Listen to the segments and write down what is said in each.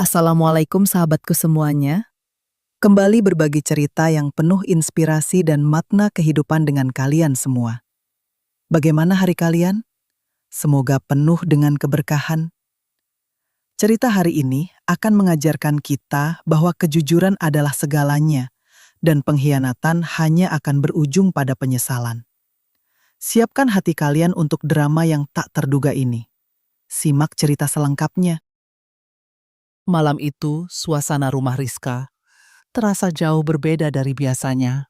Assalamualaikum sahabatku semuanya. Kembali berbagi cerita yang penuh inspirasi dan makna kehidupan dengan kalian semua. Bagaimana hari kalian? Semoga penuh dengan keberkahan. Cerita hari ini akan mengajarkan kita bahwa kejujuran adalah segalanya dan pengkhianatan hanya akan berujung pada penyesalan. Siapkan hati kalian untuk drama yang tak terduga ini. Simak cerita selengkapnya. Malam itu, suasana rumah Rizka terasa jauh berbeda dari biasanya.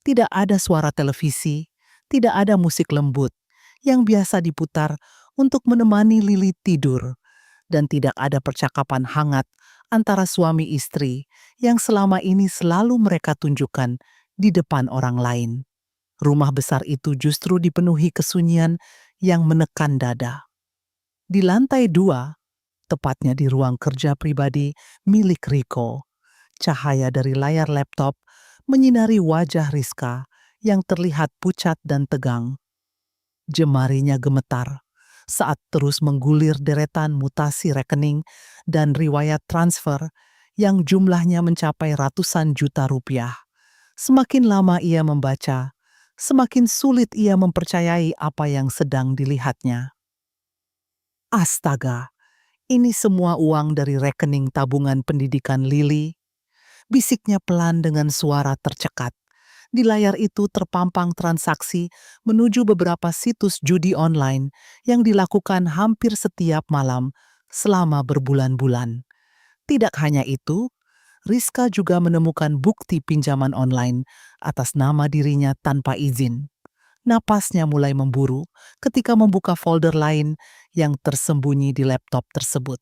Tidak ada suara televisi, tidak ada musik lembut yang biasa diputar untuk menemani Lili tidur, dan tidak ada percakapan hangat antara suami istri yang selama ini selalu mereka tunjukkan di depan orang lain. Rumah besar itu justru dipenuhi kesunyian yang menekan dada. Di lantai 2, tepatnya di ruang kerja pribadi milik Riko, cahaya dari layar laptop menyinari wajah Rizka yang terlihat pucat dan tegang. Jemarinya gemetar saat terus menggulir deretan mutasi rekening dan riwayat transfer yang jumlahnya mencapai ratusan juta rupiah. Semakin lama ia membaca, semakin sulit ia mempercayai apa yang sedang dilihatnya. Astaga! Ini semua uang dari rekening tabungan pendidikan Lili, bisiknya pelan dengan suara tercekat. Di layar itu terpampang transaksi menuju beberapa situs judi online yang dilakukan hampir setiap malam selama berbulan-bulan. Tidak hanya itu, Rizka juga menemukan bukti pinjaman online atas nama dirinya tanpa izin. Napasnya mulai memburu ketika membuka folder lain yang tersembunyi di laptop tersebut.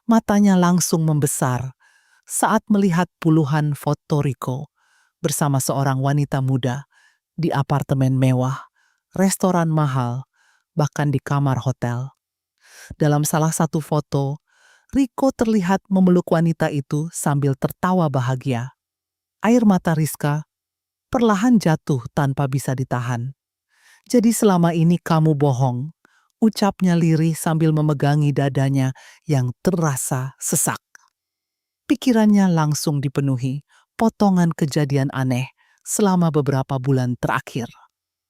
Matanya langsung membesar saat melihat puluhan foto Riko bersama seorang wanita muda di apartemen mewah, restoran mahal, bahkan di kamar hotel. Dalam salah satu foto, Riko terlihat memeluk wanita itu sambil tertawa bahagia. Air mata Rizka perlahan jatuh tanpa bisa ditahan. "Jadi selama ini kamu bohong," ucapnya lirih sambil memegangi dadanya yang terasa sesak. Pikirannya langsung dipenuhi potongan kejadian aneh selama beberapa bulan terakhir.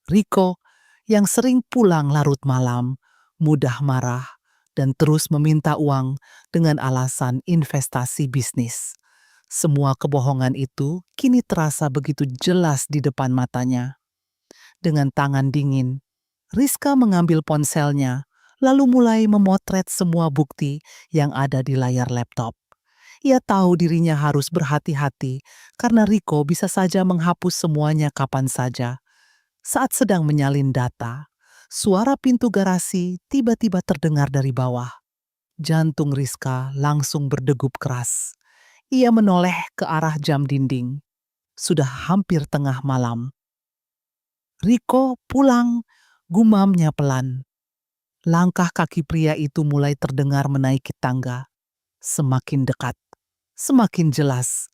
Riko yang sering pulang larut malam, mudah marah, dan terus meminta uang dengan alasan investasi bisnis. Semua kebohongan itu kini terasa begitu jelas di depan matanya. Dengan tangan dingin, Rizka mengambil ponselnya, lalu mulai memotret semua bukti yang ada di layar laptop. Ia tahu dirinya harus berhati-hati karena Riko bisa saja menghapus semuanya kapan saja. Saat sedang menyalin data, suara pintu garasi tiba-tiba terdengar dari bawah. Jantung Rizka langsung berdegup keras. Ia menoleh ke arah jam dinding. Sudah hampir tengah malam. "Riko pulang," gumamnya pelan. Langkah kaki pria itu mulai terdengar menaiki tangga. Semakin dekat, semakin jelas.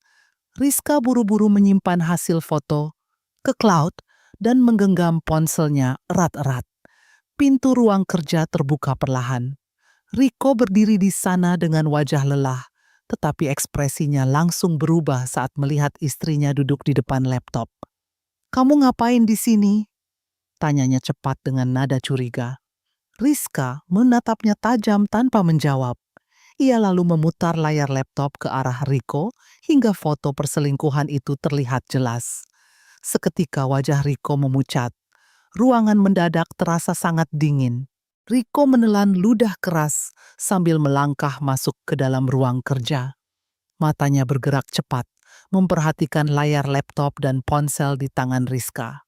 Rizka buru-buru menyimpan hasil foto ke cloud dan menggenggam ponselnya erat-erat. Pintu ruang kerja terbuka perlahan. Riko berdiri di sana dengan wajah lelah, tetapi ekspresinya langsung berubah saat melihat istrinya duduk di depan laptop. "Kamu ngapain di sini?" tanyanya cepat dengan nada curiga. Rizka menatapnya tajam tanpa menjawab. Ia lalu memutar layar laptop ke arah Riko hingga foto perselingkuhan itu terlihat jelas. Seketika wajah Riko memucat. Ruangan mendadak terasa sangat dingin. Riko menelan ludah keras sambil melangkah masuk ke dalam ruang kerja. Matanya bergerak cepat, memperhatikan layar laptop dan ponsel di tangan Rizka.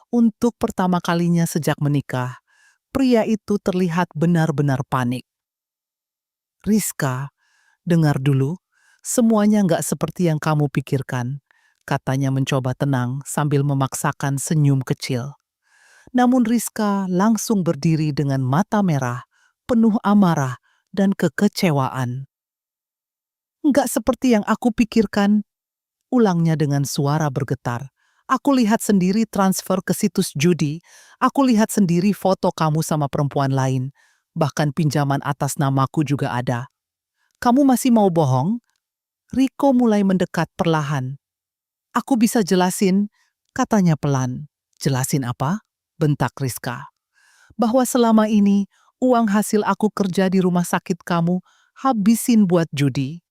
Untuk pertama kalinya sejak menikah, pria itu terlihat benar-benar panik. "Rizka, dengar dulu, semuanya nggak seperti yang kamu pikirkan," katanya mencoba tenang sambil memaksakan senyum kecil. Namun Rizka langsung berdiri dengan mata merah, penuh amarah dan kekecewaan. "Nggak seperti yang aku pikirkan," ulangnya dengan suara bergetar. "Aku lihat sendiri transfer ke situs judi, aku lihat sendiri foto kamu sama perempuan lain, bahkan pinjaman atas namaku juga ada. Kamu masih mau bohong? Riko mulai mendekat perlahan. Aku bisa jelasin, katanya pelan. Jelasin apa? Bentak Rizka. Bahwa selama ini uang hasil aku kerja di rumah sakit kamu habisin buat judi.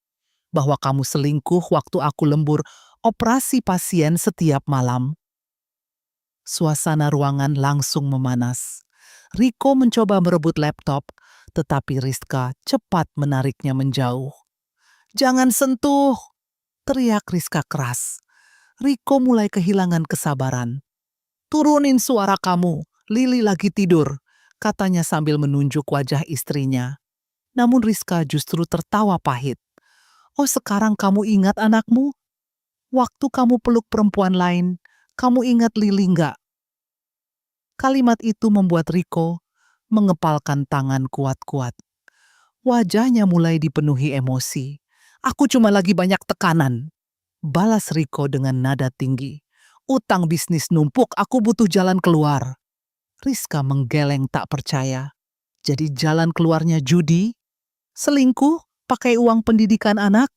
Bahwa kamu selingkuh waktu aku lembur operasi pasien setiap malam. Suasana ruangan langsung memanas. Riko mencoba merebut laptop, tetapi Rizka cepat menariknya menjauh. Jangan sentuh, teriak Rizka keras. Riko mulai kehilangan kesabaran. Turunin suara kamu, Lili lagi tidur, katanya sambil menunjuk wajah istrinya. Namun Rizka justru tertawa pahit. Oh, sekarang kamu ingat anakmu? Waktu kamu peluk perempuan lain, kamu ingat Lili nggak? Kalimat itu membuat Riko mengepalkan tangan kuat-kuat. Wajahnya mulai dipenuhi emosi. Aku cuma lagi banyak tekanan, balas Riko dengan nada tinggi. Utang bisnis numpuk, aku butuh jalan keluar. Rizka menggeleng tak percaya. Jadi jalan keluarnya judi? Selingkuh? Pakai uang pendidikan anak?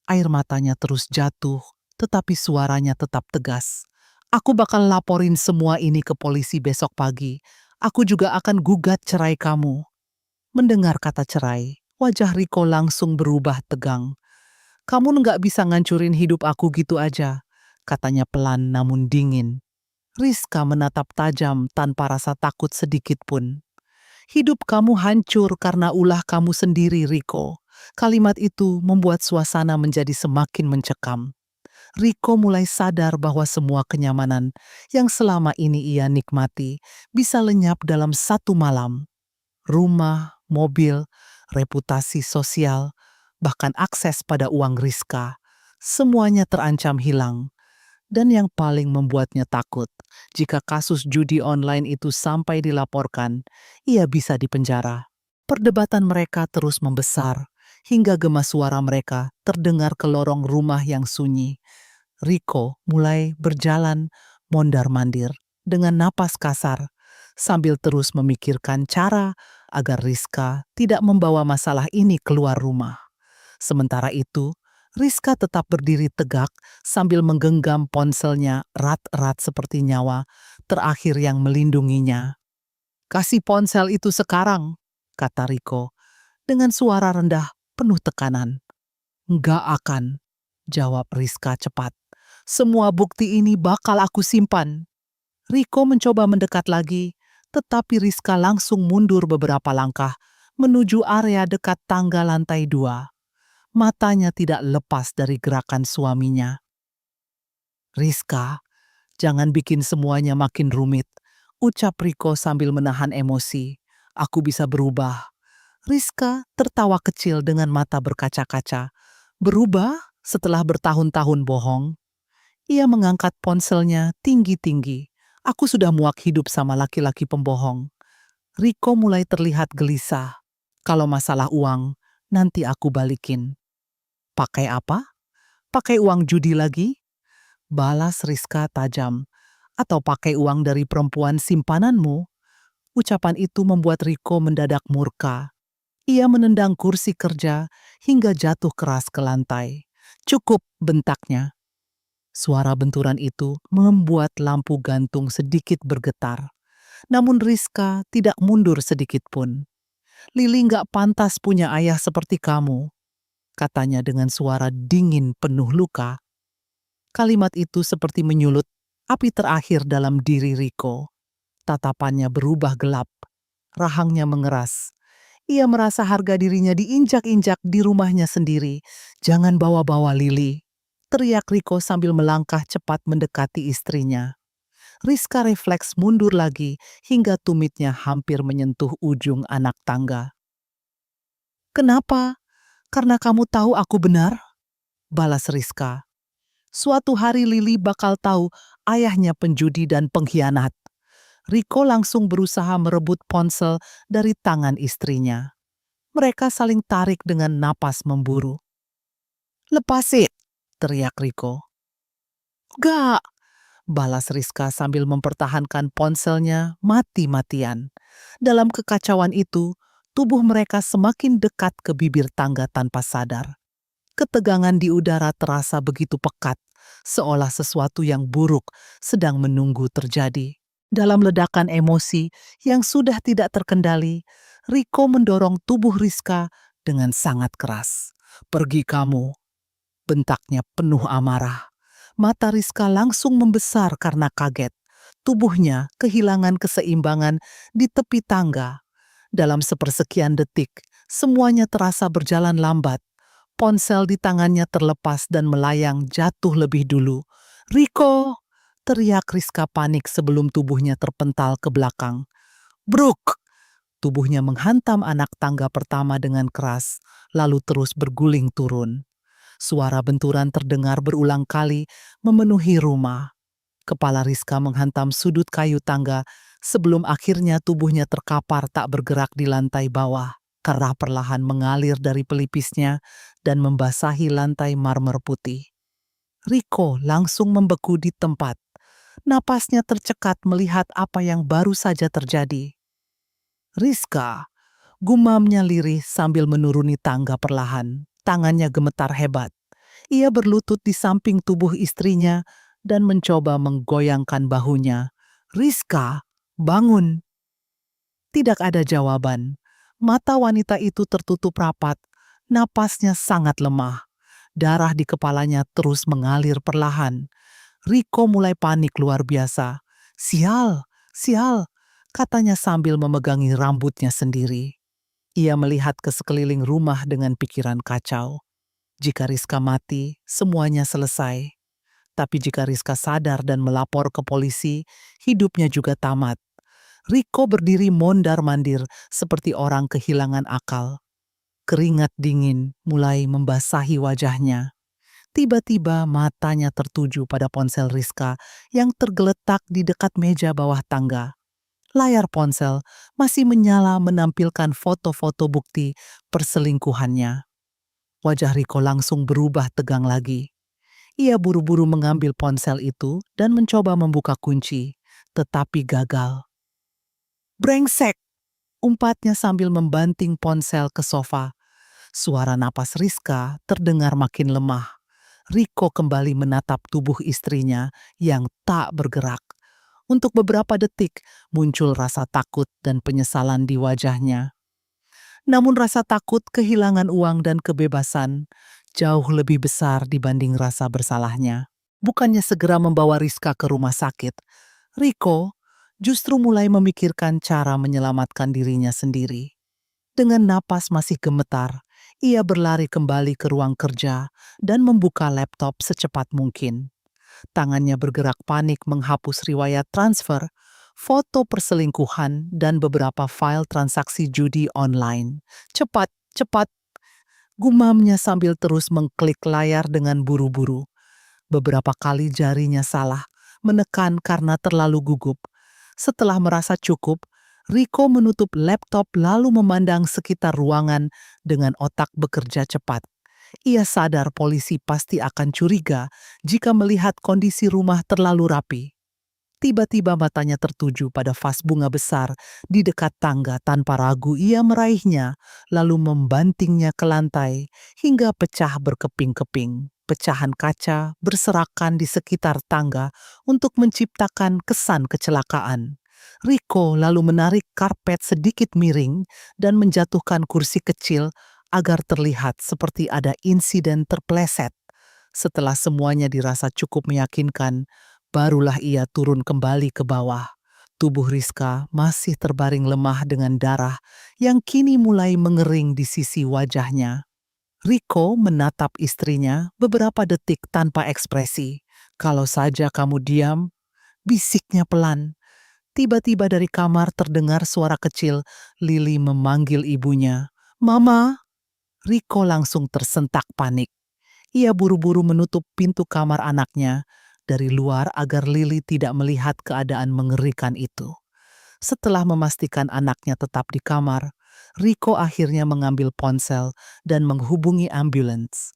Air matanya terus jatuh, tetapi suaranya tetap tegas. Aku bakal laporin semua ini ke polisi besok pagi. Aku juga akan gugat cerai kamu. Mendengar kata cerai, wajah Riko langsung berubah tegang. Kamu nggak bisa ngancurin hidup aku gitu aja, katanya pelan namun dingin. Rizka menatap tajam tanpa rasa takut sedikit pun. Hidup kamu hancur karena ulah kamu sendiri, Riko. Kalimat itu membuat suasana menjadi semakin mencekam. Riko mulai sadar bahwa semua kenyamanan yang selama ini ia nikmati bisa lenyap dalam satu malam. Rumah, mobil, reputasi sosial, bahkan akses pada uang Rizka, semuanya terancam hilang. Dan yang paling membuatnya takut, jika kasus judi online itu sampai dilaporkan, ia bisa dipenjara. Perdebatan mereka terus membesar, hingga gema suara mereka terdengar ke lorong rumah yang sunyi. Riko mulai berjalan mondar-mandir dengan napas kasar, sambil terus memikirkan cara agar Rizka tidak membawa masalah ini keluar rumah. Sementara itu, Rizka tetap berdiri tegak sambil menggenggam ponselnya erat-erat seperti nyawa terakhir yang melindunginya. Kasih ponsel itu sekarang, kata Riko, dengan suara rendah penuh tekanan. Nggak akan, jawab Rizka cepat. Semua bukti ini bakal aku simpan. Riko mencoba mendekat lagi, tetapi Rizka langsung mundur beberapa langkah menuju area dekat tangga lantai 2. Matanya tidak lepas dari gerakan suaminya. Rizka, jangan bikin semuanya makin rumit, ucap Riko sambil menahan emosi. Aku bisa berubah. Rizka tertawa kecil dengan mata berkaca-kaca. Berubah setelah bertahun-tahun bohong? Ia mengangkat ponselnya tinggi-tinggi. Aku sudah muak hidup sama laki-laki pembohong. Riko mulai terlihat gelisah. Kalau masalah uang, nanti aku balikin. Pakai apa? Pakai uang judi lagi? Balas Rizka tajam. Atau pakai uang dari perempuan simpananmu? Ucapan itu membuat Riko mendadak murka. Ia menendang kursi kerja hingga jatuh keras ke lantai. Cukup, bentaknya. Suara benturan itu membuat lampu gantung sedikit bergetar. Namun Rizka tidak mundur sedikit pun. Lili nggak pantas punya ayah seperti kamu, katanya dengan suara dingin penuh luka. Kalimat itu seperti menyulut api terakhir dalam diri Riko. Tatapannya berubah gelap, rahangnya mengeras. Ia merasa harga dirinya diinjak-injak di rumahnya sendiri. Jangan bawa-bawa Lili, teriak Riko sambil melangkah cepat mendekati istrinya. Rizka refleks mundur lagi hingga tumitnya hampir menyentuh ujung anak tangga. Kenapa? Karena kamu tahu aku benar? Balas Rizka. Suatu hari Lili bakal tahu ayahnya penjudi dan pengkhianat. Riko langsung berusaha merebut ponsel dari tangan istrinya. Mereka saling tarik dengan napas memburu. Lepasin, teriak Riko. Gak, balas Rizka sambil mempertahankan ponselnya mati-matian. Dalam kekacauan itu, Tubuh mereka semakin dekat ke bibir tangga tanpa sadar. Ketegangan di udara terasa begitu pekat, seolah sesuatu yang buruk sedang menunggu terjadi. Dalam ledakan emosi yang sudah tidak terkendali, Riko mendorong tubuh Rizka dengan sangat keras. "Pergi kamu," bentaknya penuh amarah. Mata Rizka langsung membesar karena kaget. Tubuhnya kehilangan keseimbangan di tepi tangga. Dalam sepersekian detik, semuanya terasa berjalan lambat. Ponsel di tangannya terlepas dan melayang jatuh lebih dulu. "Riko!" teriak Rizka panik sebelum tubuhnya terpental ke belakang. "Bruk!" Tubuhnya menghantam anak tangga pertama dengan keras, lalu terus berguling turun. Suara benturan terdengar berulang kali memenuhi rumah. Kepala Rizka menghantam sudut kayu tangga sebelum akhirnya tubuhnya terkapar tak bergerak di lantai bawah. Kerah perlahan mengalir dari pelipisnya dan membasahi lantai marmer putih. Riko langsung membeku di tempat. Napasnya tercekat melihat apa yang baru saja terjadi. "Rizka," gumamnya lirih sambil menuruni tangga perlahan. Tangannya gemetar hebat. Ia berlutut di samping tubuh istrinya dan mencoba menggoyangkan bahunya. "Rizka, bangun!" Tidak ada jawaban. Mata wanita itu tertutup rapat. Napasnya sangat lemah. Darah di kepalanya terus mengalir perlahan. Riko mulai panik luar biasa. "Sial, sial," katanya sambil memegangi rambutnya sendiri. Ia melihat ke sekeliling rumah dengan pikiran kacau. Jika Rizka mati, semuanya selesai. Tapi jika Rizka sadar dan melapor ke polisi, hidupnya juga tamat. Riko berdiri mondar-mandir seperti orang kehilangan akal. Keringat dingin mulai membasahi wajahnya. Tiba-tiba matanya tertuju pada ponsel Rizka yang tergeletak di dekat meja bawah tangga. Layar ponsel masih menyala menampilkan foto-foto bukti perselingkuhannya. Wajah Riko langsung berubah tegang lagi. Ia buru-buru mengambil ponsel itu dan mencoba membuka kunci, tetapi gagal. "Brengsek!" umpatnya sambil membanting ponsel ke sofa. Suara napas Rizka terdengar makin lemah. Riko kembali menatap tubuh istrinya yang tak bergerak. Untuk beberapa detik muncul rasa takut dan penyesalan di wajahnya. Namun rasa takut kehilangan uang dan kebebasan jauh lebih besar dibanding rasa bersalahnya. Bukannya segera membawa Rizka ke rumah sakit, Riko justru mulai memikirkan cara menyelamatkan dirinya sendiri. Dengan napas masih gemetar, ia berlari kembali ke ruang kerja dan membuka laptop secepat mungkin. Tangannya bergerak panik menghapus riwayat transfer, foto perselingkuhan, dan beberapa file transaksi judi online. "Cepat, cepat!" gumamnya sambil terus mengklik layar dengan buru-buru. Beberapa kali jarinya salah, menekan karena terlalu gugup. Setelah merasa cukup, Riko menutup laptop lalu memandang sekitar ruangan dengan otak bekerja cepat. Ia sadar polisi pasti akan curiga jika melihat kondisi rumah terlalu rapi. Tiba-tiba matanya tertuju pada vas bunga besar di dekat tangga. Tanpa ragu ia meraihnya, lalu membantingnya ke lantai hingga pecah berkeping-keping. Pecahan kaca berserakan di sekitar tangga untuk menciptakan kesan kecelakaan. Riko lalu menarik karpet sedikit miring dan menjatuhkan kursi kecil agar terlihat seperti ada insiden terpleset. Setelah semuanya dirasa cukup meyakinkan, barulah ia turun kembali ke bawah. Tubuh Rizka masih terbaring lemah dengan darah yang kini mulai mengering di sisi wajahnya. Riko menatap istrinya beberapa detik tanpa ekspresi. "Kalau saja kamu diam," bisiknya pelan. Tiba-tiba dari kamar terdengar suara kecil, Lili memanggil ibunya. "Mama!" Riko langsung tersentak panik. Ia buru-buru menutup pintu kamar anaknya dari luar agar Lili tidak melihat keadaan mengerikan itu. Setelah memastikan anaknya tetap di kamar, Riko akhirnya mengambil ponsel dan menghubungi ambulans.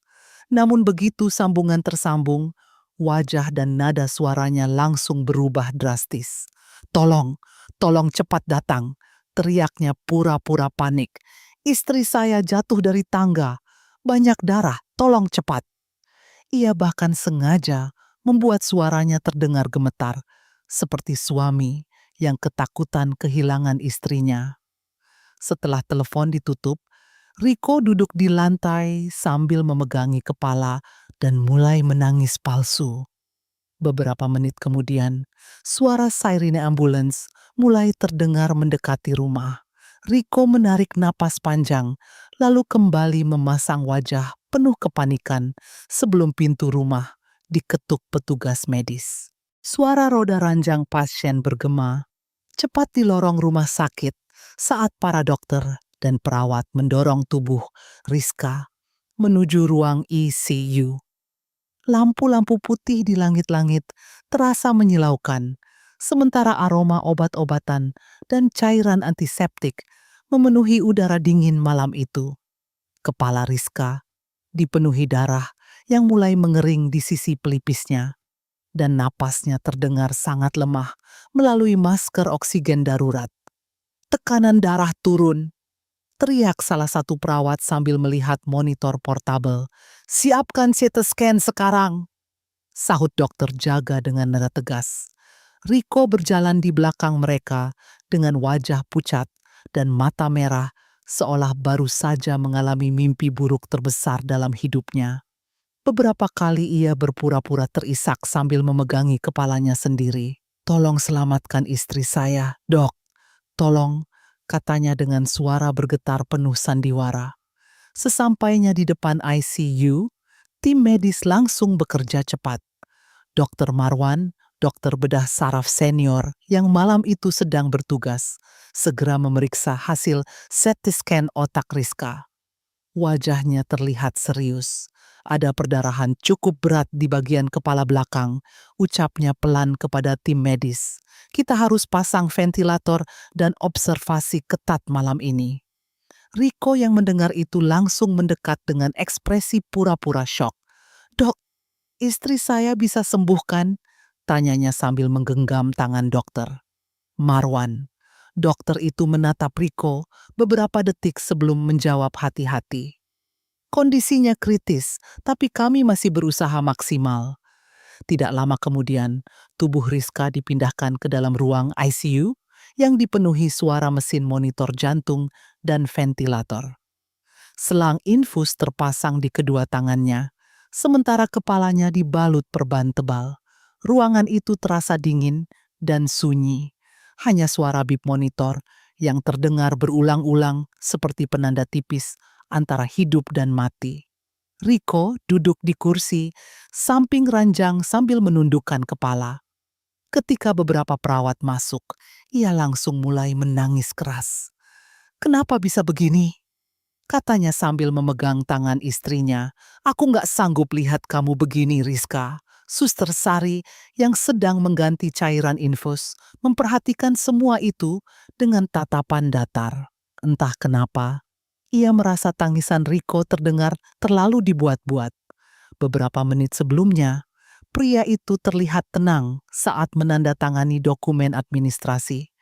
Namun begitu sambungan tersambung, wajah dan nada suaranya langsung berubah drastis. "Tolong, tolong cepat datang," Teriaknya pura-pura panik. Istri saya jatuh dari tangga. Banyak darah, tolong cepat. Ia bahkan sengaja membuat suaranya terdengar gemetar, seperti suami yang ketakutan kehilangan istrinya. Setelah telepon ditutup, Rico duduk di lantai sambil memegangi kepala dan mulai menangis palsu. Beberapa menit kemudian, suara sirene ambulans mulai terdengar mendekati rumah. Rico menarik napas panjang, lalu kembali memasang wajah penuh kepanikan sebelum pintu rumah diketuk petugas medis. Suara roda ranjang pasien bergema cepat di lorong rumah sakit saat para dokter dan perawat mendorong tubuh Rizka menuju ruang ICU. Lampu-lampu putih di langit-langit terasa menyilaukan, sementara aroma obat-obatan dan cairan antiseptik memenuhi udara dingin malam itu. Kepala Rizka dipenuhi darah yang mulai mengering di sisi pelipisnya, dan napasnya terdengar sangat lemah melalui masker oksigen darurat. Tekanan darah turun, teriak salah satu perawat sambil melihat monitor portabel. "Siapkan CT scan sekarang," sahut dokter jaga dengan nada tegas. Rico berjalan di belakang mereka dengan wajah pucat dan mata merah seolah baru saja mengalami mimpi buruk terbesar dalam hidupnya. Beberapa kali ia berpura-pura terisak sambil memegangi kepalanya sendiri. "Tolong selamatkan istri saya, Dok. Tolong," katanya dengan suara bergetar penuh sandiwara. Sesampainya di depan ICU, tim medis langsung bekerja cepat. Dokter Marwan, dokter bedah saraf senior yang malam itu sedang bertugas, segera memeriksa hasil CT scan otak Rizka. Wajahnya terlihat serius. Ada perdarahan cukup berat di bagian kepala belakang. Ucapnya pelan kepada tim medis. "Kita harus pasang ventilator dan observasi ketat malam ini." Rico yang mendengar itu langsung mendekat dengan ekspresi pura-pura syok. "Dok, istri saya bisa sembuh kan?" tanyanya sambil menggenggam tangan dokter. Marwan, dokter itu menatap Rico beberapa detik sebelum menjawab hati-hati. "Kondisinya kritis, tapi kami masih berusaha maksimal." Tidak lama kemudian, tubuh Rizka dipindahkan ke dalam ruang ICU yang dipenuhi suara mesin monitor jantung dan ventilator. Selang infus terpasang di kedua tangannya, sementara kepalanya dibalut perban tebal. Ruangan itu terasa dingin dan sunyi. Hanya suara bip monitor yang terdengar berulang-ulang seperti penanda tipis antara hidup dan mati. Rico duduk di kursi, samping ranjang sambil menundukkan kepala. Ketika beberapa perawat masuk, ia langsung mulai menangis keras. "Kenapa bisa begini?" katanya sambil memegang tangan istrinya. "Aku nggak sanggup lihat kamu begini, Rizka." Suster Sari yang sedang mengganti cairan infus memperhatikan semua itu dengan tatapan datar. Entah kenapa, ia merasa tangisan Rico terdengar terlalu dibuat-buat. Beberapa menit sebelumnya, pria itu terlihat tenang saat menandatangani dokumen administrasi.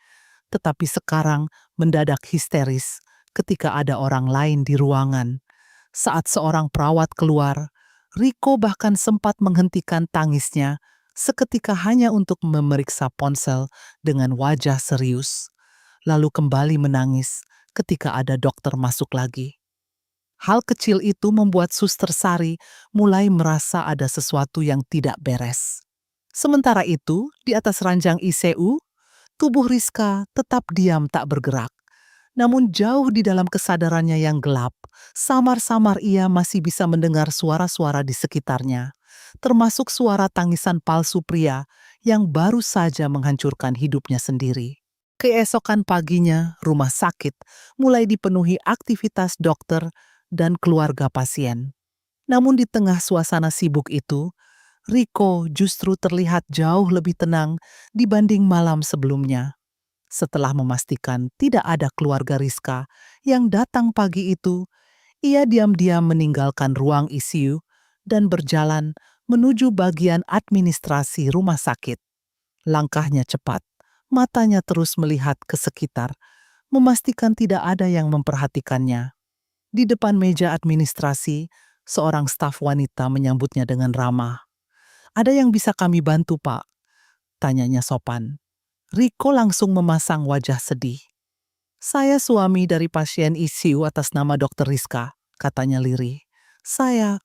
Tetapi sekarang mendadak histeris ketika ada orang lain di ruangan. Saat seorang perawat keluar, Rico bahkan sempat menghentikan tangisnya seketika hanya untuk memeriksa ponsel dengan wajah serius, lalu kembali menangis ketika ada dokter masuk lagi. Hal kecil itu membuat Suster Sari mulai merasa ada sesuatu yang tidak beres. Sementara itu, di atas ranjang ICU, tubuh Rizka tetap diam tak bergerak. Namun jauh di dalam kesadarannya yang gelap, samar-samar ia masih bisa mendengar suara-suara di sekitarnya, termasuk suara tangisan palsu pria yang baru saja menghancurkan hidupnya sendiri. Keesokan paginya, rumah sakit mulai dipenuhi aktivitas dokter dan keluarga pasien. Namun di tengah suasana sibuk itu, Rico justru terlihat jauh lebih tenang dibanding malam sebelumnya. Setelah memastikan tidak ada keluarga Rizka yang datang pagi itu, ia diam-diam meninggalkan ruang ICU dan berjalan menuju bagian administrasi rumah sakit. Langkahnya cepat, matanya terus melihat ke sekitar, memastikan tidak ada yang memperhatikannya. Di depan meja administrasi, seorang staf wanita menyambutnya dengan ramah. "Ada yang bisa kami bantu, Pak?" tanyanya sopan. Riko langsung memasang wajah sedih. "Saya suami dari pasien ICU atas nama Dr. Rizka," katanya lirih. "Saya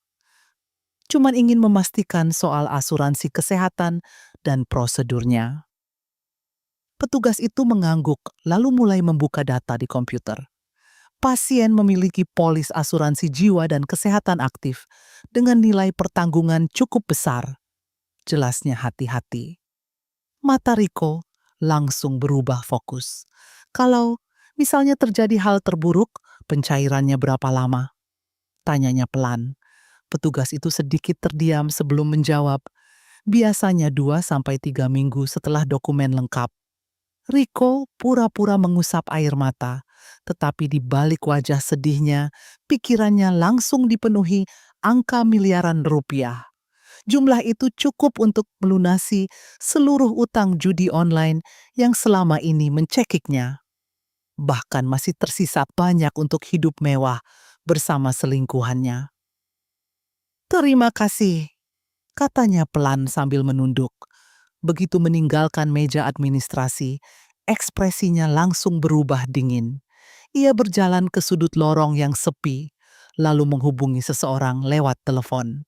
cuma ingin memastikan soal asuransi kesehatan dan prosedurnya." Petugas itu mengangguk lalu mulai membuka data di komputer. Pasien memiliki polis asuransi jiwa dan kesehatan aktif dengan nilai pertanggungan cukup besar. Jelasnya hati-hati. Mata Riko langsung berubah fokus. "Kalau misalnya terjadi hal terburuk, pencairannya berapa lama?" tanyanya pelan. Petugas itu sedikit terdiam sebelum menjawab. "Biasanya 2 sampai 3 minggu setelah dokumen lengkap." Riko pura-pura mengusap air mata, tetapi di balik wajah sedihnya, pikirannya langsung dipenuhi angka miliaran rupiah. Jumlah itu cukup untuk melunasi seluruh utang judi online yang selama ini mencekiknya. Bahkan masih tersisa banyak untuk hidup mewah bersama selingkuhannya. "Terima kasih," katanya pelan sambil menunduk. Begitu meninggalkan meja administrasi, ekspresinya langsung berubah dingin. Ia berjalan ke sudut lorong yang sepi, lalu menghubungi seseorang lewat telepon.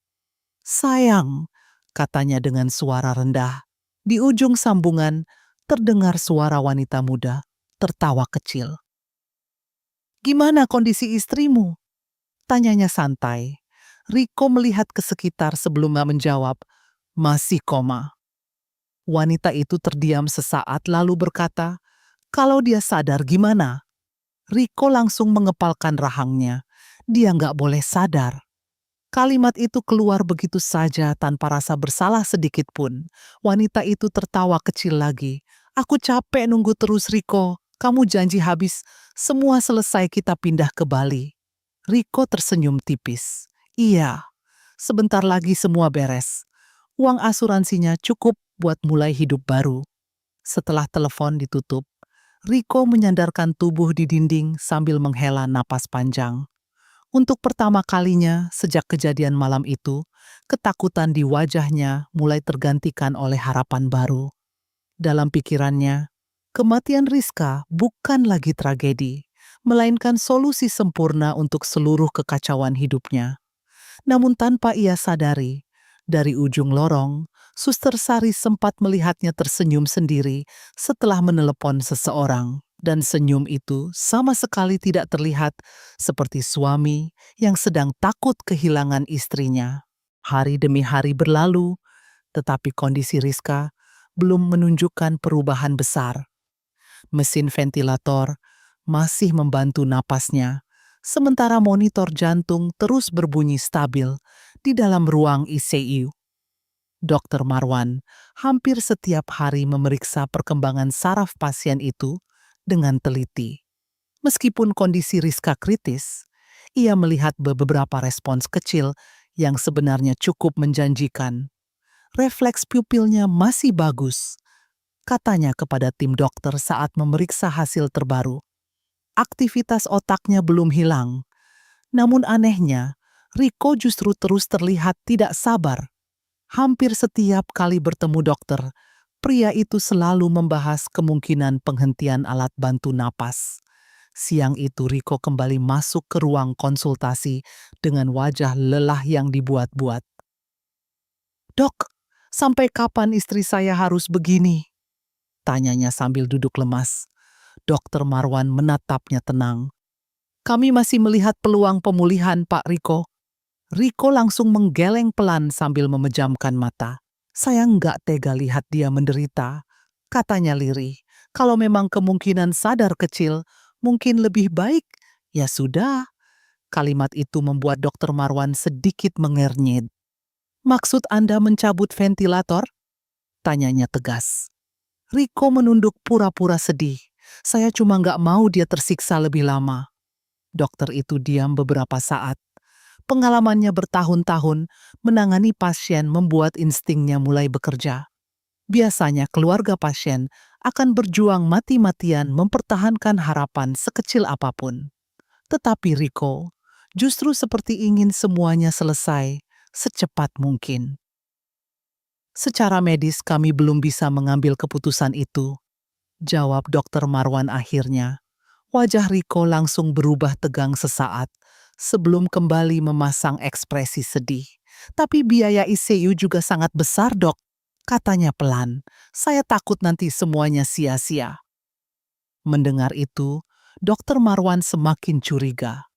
"Sayang," katanya dengan suara rendah. Di ujung sambungan, terdengar suara wanita muda, tertawa kecil. "Gimana kondisi istrimu?" tanyanya santai. Riko melihat ke sekitar sebelum menjawab, "Masih koma." Wanita itu terdiam sesaat lalu berkata, "Kalau dia sadar gimana?" Riko langsung mengepalkan rahangnya. Dia nggak boleh sadar. Kalimat itu keluar begitu saja tanpa rasa bersalah sedikit pun. Wanita itu tertawa kecil lagi. "Aku capek nunggu terus, Riko. Kamu janji habis semua selesai kita pindah ke Bali." Riko tersenyum tipis. "Iya, sebentar lagi semua beres. Uang asuransinya cukup buat mulai hidup baru." Setelah telepon ditutup, Riko menyandarkan tubuh di dinding sambil menghela napas panjang. Untuk pertama kalinya sejak kejadian malam itu, ketakutan di wajahnya mulai tergantikan oleh harapan baru. Dalam pikirannya, kematian Rizka bukan lagi tragedi, melainkan solusi sempurna untuk seluruh kekacauan hidupnya. Namun tanpa ia sadari, dari ujung lorong, Suster Sari sempat melihatnya tersenyum sendiri setelah menelepon seseorang. Dan senyum itu sama sekali tidak terlihat seperti suami yang sedang takut kehilangan istrinya. Hari demi hari berlalu, tetapi kondisi Rizka belum menunjukkan perubahan besar. Mesin ventilator masih membantu napasnya, sementara monitor jantung terus berbunyi stabil di dalam ruang ICU. Dr. Marwan hampir setiap hari memeriksa perkembangan saraf pasien itu dengan teliti. Meskipun kondisi Rizka kritis, ia melihat beberapa respons kecil yang sebenarnya cukup menjanjikan. Refleks pupilnya masih bagus, katanya kepada tim dokter saat memeriksa hasil terbaru. Aktivitas otaknya belum hilang. Namun anehnya, Riko justru terus terlihat tidak sabar. Hampir setiap kali bertemu dokter, pria itu selalu membahas kemungkinan penghentian alat bantu napas. Siang itu Riko kembali masuk ke ruang konsultasi dengan wajah lelah yang dibuat-buat. "Dok, sampai kapan istri saya harus begini?" tanyanya sambil duduk lemas. Dokter Marwan menatapnya tenang. "Kami masih melihat peluang pemulihan, Pak Riko." Riko langsung menggeleng pelan sambil memejamkan mata. "Saya nggak tega lihat dia menderita," katanya lirih. "Kalau memang kemungkinan sadar kecil, mungkin lebih baik. Ya sudah." Kalimat itu membuat Dokter Marwan sedikit mengernyit. "Maksud Anda mencabut ventilator?" tanyanya tegas. Riko menunduk pura-pura sedih. "Saya cuma nggak mau dia tersiksa lebih lama." Dokter itu diam beberapa saat. Pengalamannya bertahun-tahun menangani pasien membuat instingnya mulai bekerja. Biasanya keluarga pasien akan berjuang mati-matian mempertahankan harapan sekecil apapun. Tetapi Rico justru seperti ingin semuanya selesai secepat mungkin. Secara medis kami belum bisa mengambil keputusan itu, jawab Dokter Marwan akhirnya. Wajah Rico langsung berubah tegang sesaat sebelum kembali memasang ekspresi sedih. Tapi biaya ICU juga sangat besar, Dok, katanya pelan. Saya takut nanti semuanya sia-sia. Mendengar itu, Dokter Marwan semakin curiga.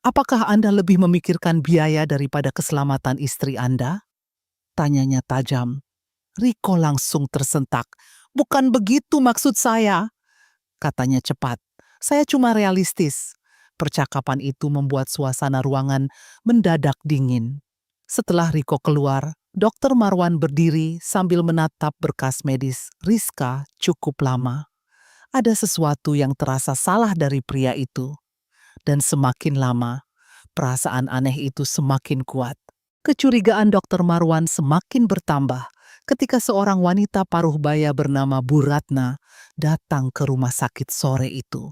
Apakah Anda lebih memikirkan biaya daripada keselamatan istri Anda? Tanyanya tajam. Rico langsung tersentak. Bukan begitu maksud saya, katanya cepat. Saya cuma realistis. Percakapan itu membuat suasana ruangan mendadak dingin. Setelah Rico keluar, Dokter Marwan berdiri sambil menatap berkas medis Rizka cukup lama. Ada sesuatu yang terasa salah dari pria itu. Dan semakin lama, perasaan aneh itu semakin kuat. Kecurigaan Dokter Marwan semakin bertambah ketika seorang wanita paruh baya bernama Bu Ratna datang ke rumah sakit sore itu.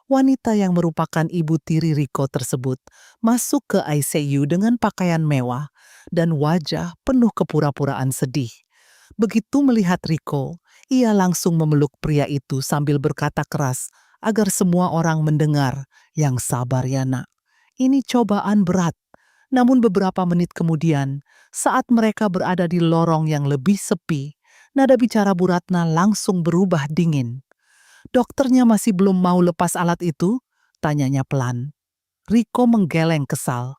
Wanita yang merupakan ibu tiri Rico tersebut masuk ke ICU dengan pakaian mewah dan wajah penuh kepura-puraan sedih. Begitu melihat Rico, ia langsung memeluk pria itu sambil berkata keras agar semua orang mendengar, "Yang sabar ya nak, ini cobaan berat." Namun beberapa menit kemudian, saat mereka berada di lorong yang lebih sepi, nada bicara Bu Ratna langsung berubah dingin. "Dokternya masih belum mau lepas alat itu?" tanyanya pelan. Rico menggeleng kesal.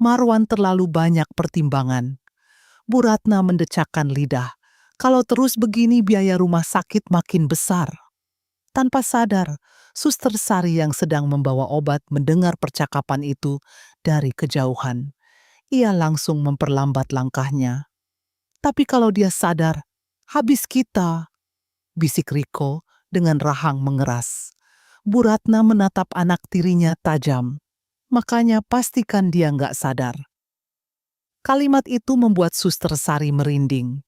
Marwan terlalu banyak pertimbangan. Bu Ratna mendecakkan lidah. Kalau terus begini biaya rumah sakit makin besar. Tanpa sadar, Suster Sari yang sedang membawa obat mendengar percakapan itu dari kejauhan. Ia langsung memperlambat langkahnya. "Tapi kalau dia sadar, habis kita," bisik Rico dengan rahang mengeras. Bu Ratna menatap anak tirinya tajam. "Makanya pastikan dia nggak sadar." Kalimat itu membuat Suster Sari merinding.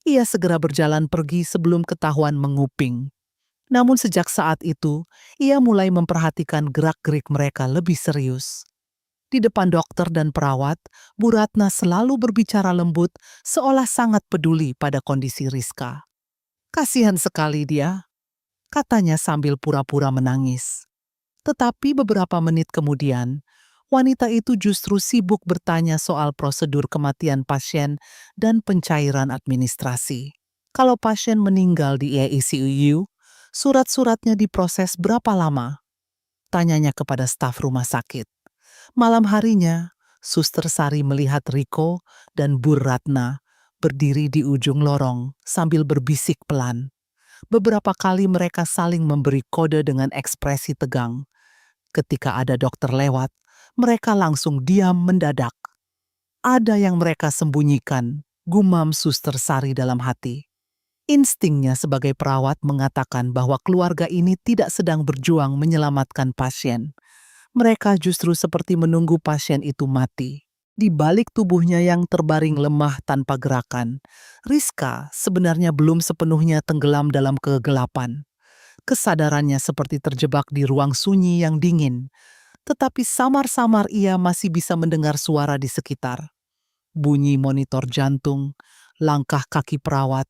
Ia segera berjalan pergi sebelum ketahuan menguping. Namun sejak saat itu, ia mulai memperhatikan gerak-gerik mereka lebih serius. Di depan dokter dan perawat, Bu Ratna selalu berbicara lembut seolah sangat peduli pada kondisi Rizka. "Kasihan sekali dia," katanya sambil pura-pura menangis. Tetapi beberapa menit kemudian, wanita itu justru sibuk bertanya soal prosedur kematian pasien dan pencairan administrasi. Kalau pasien meninggal di ICU, surat-suratnya diproses berapa lama? Tanyanya kepada staf rumah sakit. Malam harinya, Suster Sari melihat Rico dan Bu Ratna berdiri di ujung lorong sambil berbisik pelan. Beberapa kali mereka saling memberi kode dengan ekspresi tegang. Ketika ada dokter lewat, mereka langsung diam mendadak. "Ada yang mereka sembunyikan," gumam Suster Sari dalam hati. Instingnya sebagai perawat mengatakan bahwa keluarga ini tidak sedang berjuang menyelamatkan pasien. Mereka justru seperti menunggu pasien itu mati. Di balik tubuhnya yang terbaring lemah tanpa gerakan, Rizka sebenarnya belum sepenuhnya tenggelam dalam kegelapan. Kesadarannya seperti terjebak di ruang sunyi yang dingin, tetapi samar-samar ia masih bisa mendengar suara di sekitar. Bunyi monitor jantung, langkah kaki perawat,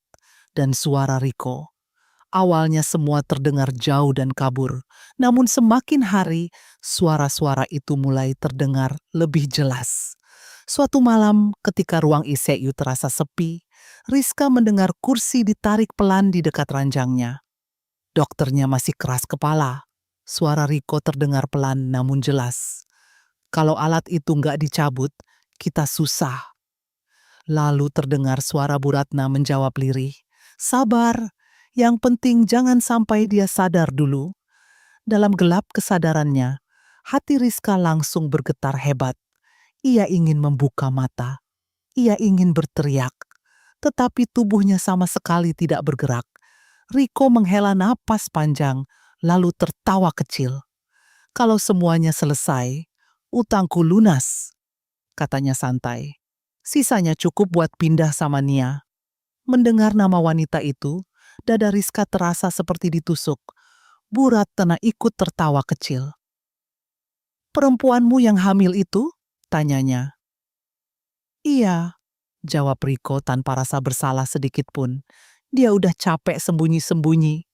dan suara Rico. Awalnya semua terdengar jauh dan kabur, namun semakin hari suara-suara itu mulai terdengar lebih jelas. Suatu malam ketika ruang ICU terasa sepi, Rizka mendengar kursi ditarik pelan di dekat ranjangnya. Dokternya masih keras kepala. Suara Rico terdengar pelan namun jelas. "Kalau alat itu nggak dicabut, kita susah." Lalu terdengar suara Bu Ratna menjawab lirih, "Sabar, yang penting jangan sampai dia sadar dulu." Dalam gelap kesadarannya, hati Rizka langsung bergetar hebat. Ia ingin membuka mata. Ia ingin berteriak. Tetapi tubuhnya sama sekali tidak bergerak. Rico menghela napas panjang, lalu tertawa kecil. "Kalau semuanya selesai, utangku lunas," katanya santai. "Sisanya cukup buat pindah sama Nia." Mendengar nama wanita itu, dada Rizka terasa seperti ditusuk. Bu Ratna ikut tertawa kecil. "Perempuanmu yang hamil itu?" tanyanya. "Iya," jawab Riko tanpa rasa bersalah sedikit pun. Dia udah capek sembunyi-sembunyi.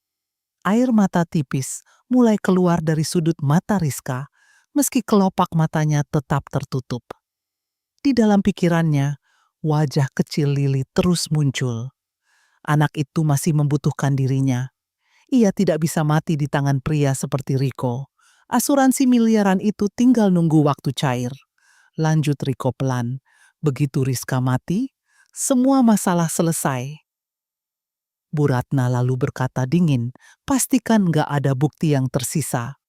Air mata tipis mulai keluar dari sudut mata Rizka, meski kelopak matanya tetap tertutup. Di dalam pikirannya, wajah kecil Lili terus muncul. Anak itu masih membutuhkan dirinya. Ia tidak bisa mati di tangan pria seperti Riko. Asuransi miliaran itu tinggal nunggu waktu cair. Lanjut Riko pelan. Begitu Rizka mati, semua masalah selesai. Bu Ratna lalu berkata dingin, pastikan gak ada bukti yang tersisa.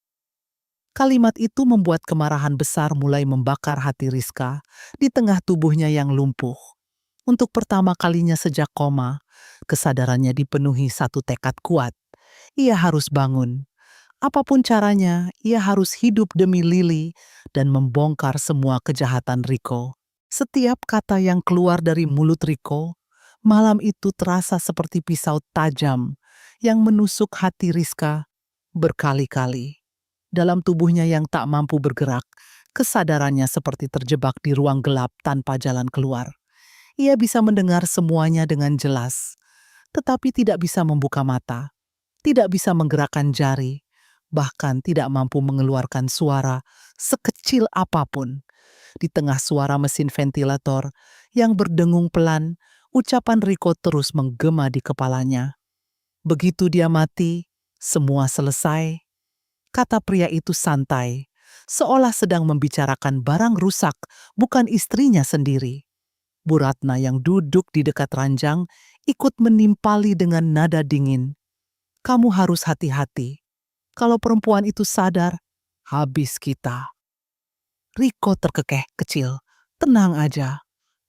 Kalimat itu membuat kemarahan besar mulai membakar hati Rizka di tengah tubuhnya yang lumpuh. Untuk pertama kalinya sejak koma, kesadarannya dipenuhi satu tekad kuat. Ia harus bangun. Apapun caranya, ia harus hidup demi Lili dan membongkar semua kejahatan Riko. Setiap kata yang keluar dari mulut Riko, malam itu terasa seperti pisau tajam yang menusuk hati Rizka berkali-kali. Dalam tubuhnya yang tak mampu bergerak, kesadarannya seperti terjebak di ruang gelap tanpa jalan keluar. Ia bisa mendengar semuanya dengan jelas, tetapi tidak bisa membuka mata, tidak bisa menggerakkan jari, bahkan tidak mampu mengeluarkan suara sekecil apapun. Di tengah suara mesin ventilator yang berdengung pelan, ucapan Riko terus menggema di kepalanya. Begitu dia mati, semua selesai. Kata pria itu santai, seolah sedang membicarakan barang rusak, bukan istrinya sendiri. Bu Ratna yang duduk di dekat ranjang ikut menimpali dengan nada dingin. "Kamu harus hati-hati. Kalau perempuan itu sadar, habis kita." Riko terkekeh kecil. "Tenang aja."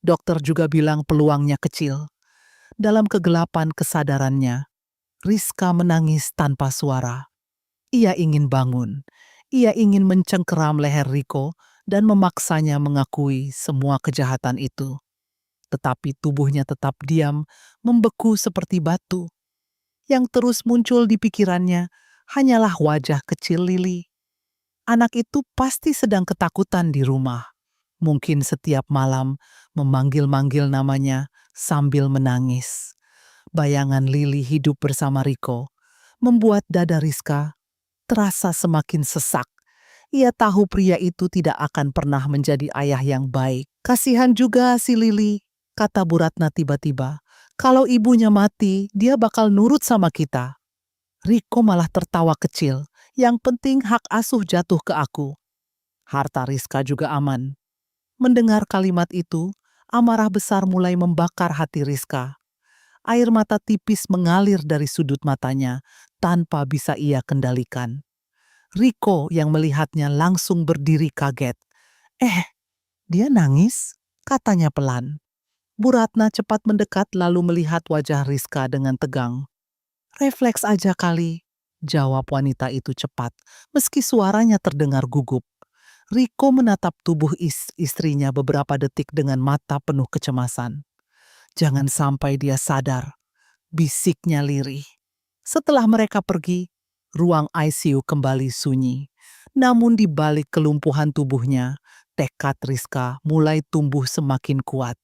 Dokter juga bilang peluangnya kecil. Dalam kegelapan kesadarannya, Rizka menangis tanpa suara. Ia ingin bangun. Ia ingin mencengkeram leher Riko dan memaksanya mengakui semua kejahatan itu. Tetapi tubuhnya tetap diam, membeku seperti batu. Yang terus muncul di pikirannya hanyalah wajah kecil Lili. Anak itu pasti sedang ketakutan di rumah. Mungkin setiap malam memanggil-manggil namanya sambil menangis. Bayangan Lili hidup bersama Riko membuat dada Rizka terasa semakin sesak. Ia tahu pria itu tidak akan pernah menjadi ayah yang baik. "Kasihan juga si Lili," kata Bu Ratna tiba-tiba. "Kalau ibunya mati, dia bakal nurut sama kita." Riko malah tertawa kecil. "Yang penting hak asuh jatuh ke aku. Harta Rizka juga aman." Mendengar kalimat itu, amarah besar mulai membakar hati Rizka. Air mata tipis mengalir dari sudut matanya tanpa bisa ia kendalikan. Riko yang melihatnya langsung berdiri kaget. "Eh, dia nangis?" katanya pelan. Bu Ratna cepat mendekat lalu melihat wajah Rizka dengan tegang. "Refleks aja kali," jawab wanita itu cepat, meski suaranya terdengar gugup. Riko menatap tubuh istrinya beberapa detik dengan mata penuh kecemasan. "Jangan sampai dia sadar," bisiknya lirih. Setelah mereka pergi, ruang ICU kembali sunyi. Namun di balik kelumpuhan tubuhnya, tekad Rizka mulai tumbuh semakin kuat.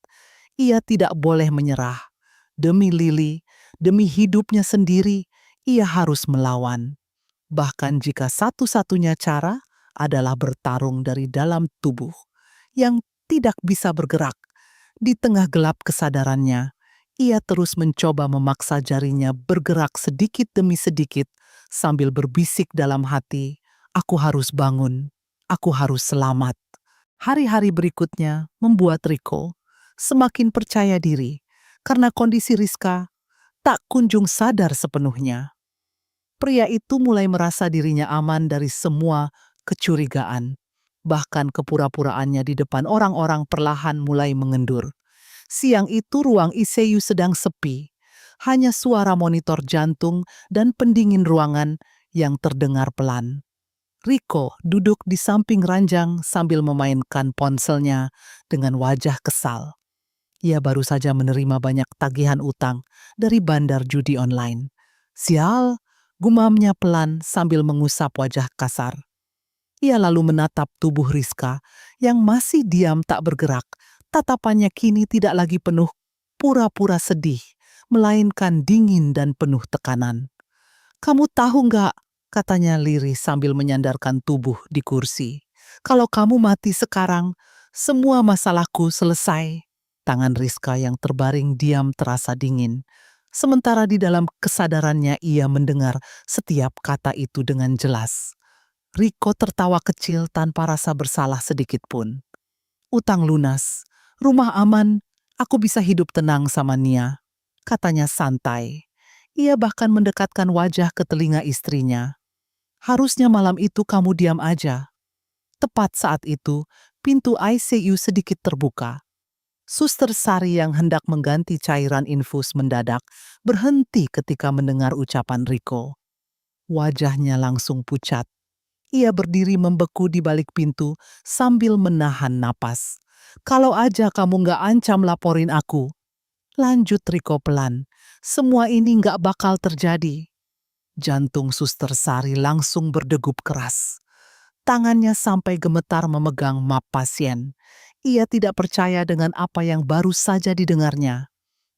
Ia tidak boleh menyerah. Demi Lili, demi hidupnya sendiri, ia harus melawan. Bahkan jika satu-satunya cara adalah bertarung dari dalam tubuh yang tidak bisa bergerak. Di tengah gelap kesadarannya, ia terus mencoba memaksa jarinya bergerak sedikit demi sedikit sambil berbisik dalam hati, "Aku harus bangun, aku harus selamat." Hari-hari berikutnya membuat Riko semakin percaya diri karena kondisi Rizka tak kunjung sadar sepenuhnya. Pria itu mulai merasa dirinya aman dari semua kecurigaan. Bahkan kepura-puraannya di depan orang-orang perlahan mulai mengendur. Siang itu ruang ICU sedang sepi. Hanya suara monitor jantung dan pendingin ruangan yang terdengar pelan. Riko duduk di samping ranjang sambil memainkan ponselnya dengan wajah kesal. Ia baru saja menerima banyak tagihan utang dari bandar judi online. Sial, gumamnya pelan sambil mengusap wajah kasar. Ia lalu menatap tubuh Rizka yang masih diam tak bergerak. Tatapannya kini tidak lagi penuh pura-pura sedih, melainkan dingin dan penuh tekanan. "Kamu tahu nggak?" katanya lirih sambil menyandarkan tubuh di kursi. "Kalau kamu mati sekarang, semua masalahku selesai." Tangan Rizka yang terbaring diam terasa dingin. Sementara di dalam kesadarannya ia mendengar setiap kata itu dengan jelas. Riko tertawa kecil tanpa rasa bersalah sedikit pun. "Utang lunas, rumah aman, aku bisa hidup tenang sama Nia," katanya santai. Ia bahkan mendekatkan wajah ke telinga istrinya. "Harusnya malam itu kamu diam aja." Tepat saat itu, pintu ICU sedikit terbuka. Suster Sari yang hendak mengganti cairan infus mendadak berhenti ketika mendengar ucapan Riko. Wajahnya langsung pucat. Ia berdiri membeku di balik pintu sambil menahan napas. "Kalau aja kamu nggak ancam laporin aku." Lanjut Riko pelan. "Semua ini nggak bakal terjadi." Jantung Suster Sari langsung berdegup keras. Tangannya sampai gemetar memegang map pasien. Ia tidak percaya dengan apa yang baru saja didengarnya.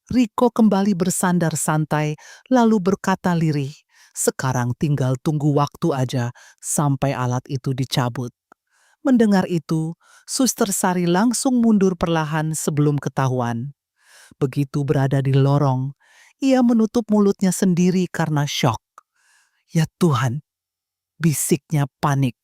Riko kembali bersandar santai, lalu berkata lirih, "Sekarang tinggal tunggu waktu aja sampai alat itu dicabut." Mendengar itu, Suster Sari langsung mundur perlahan sebelum ketahuan. Begitu berada di lorong, ia menutup mulutnya sendiri karena syok. "Ya Tuhan," bisiknya panik.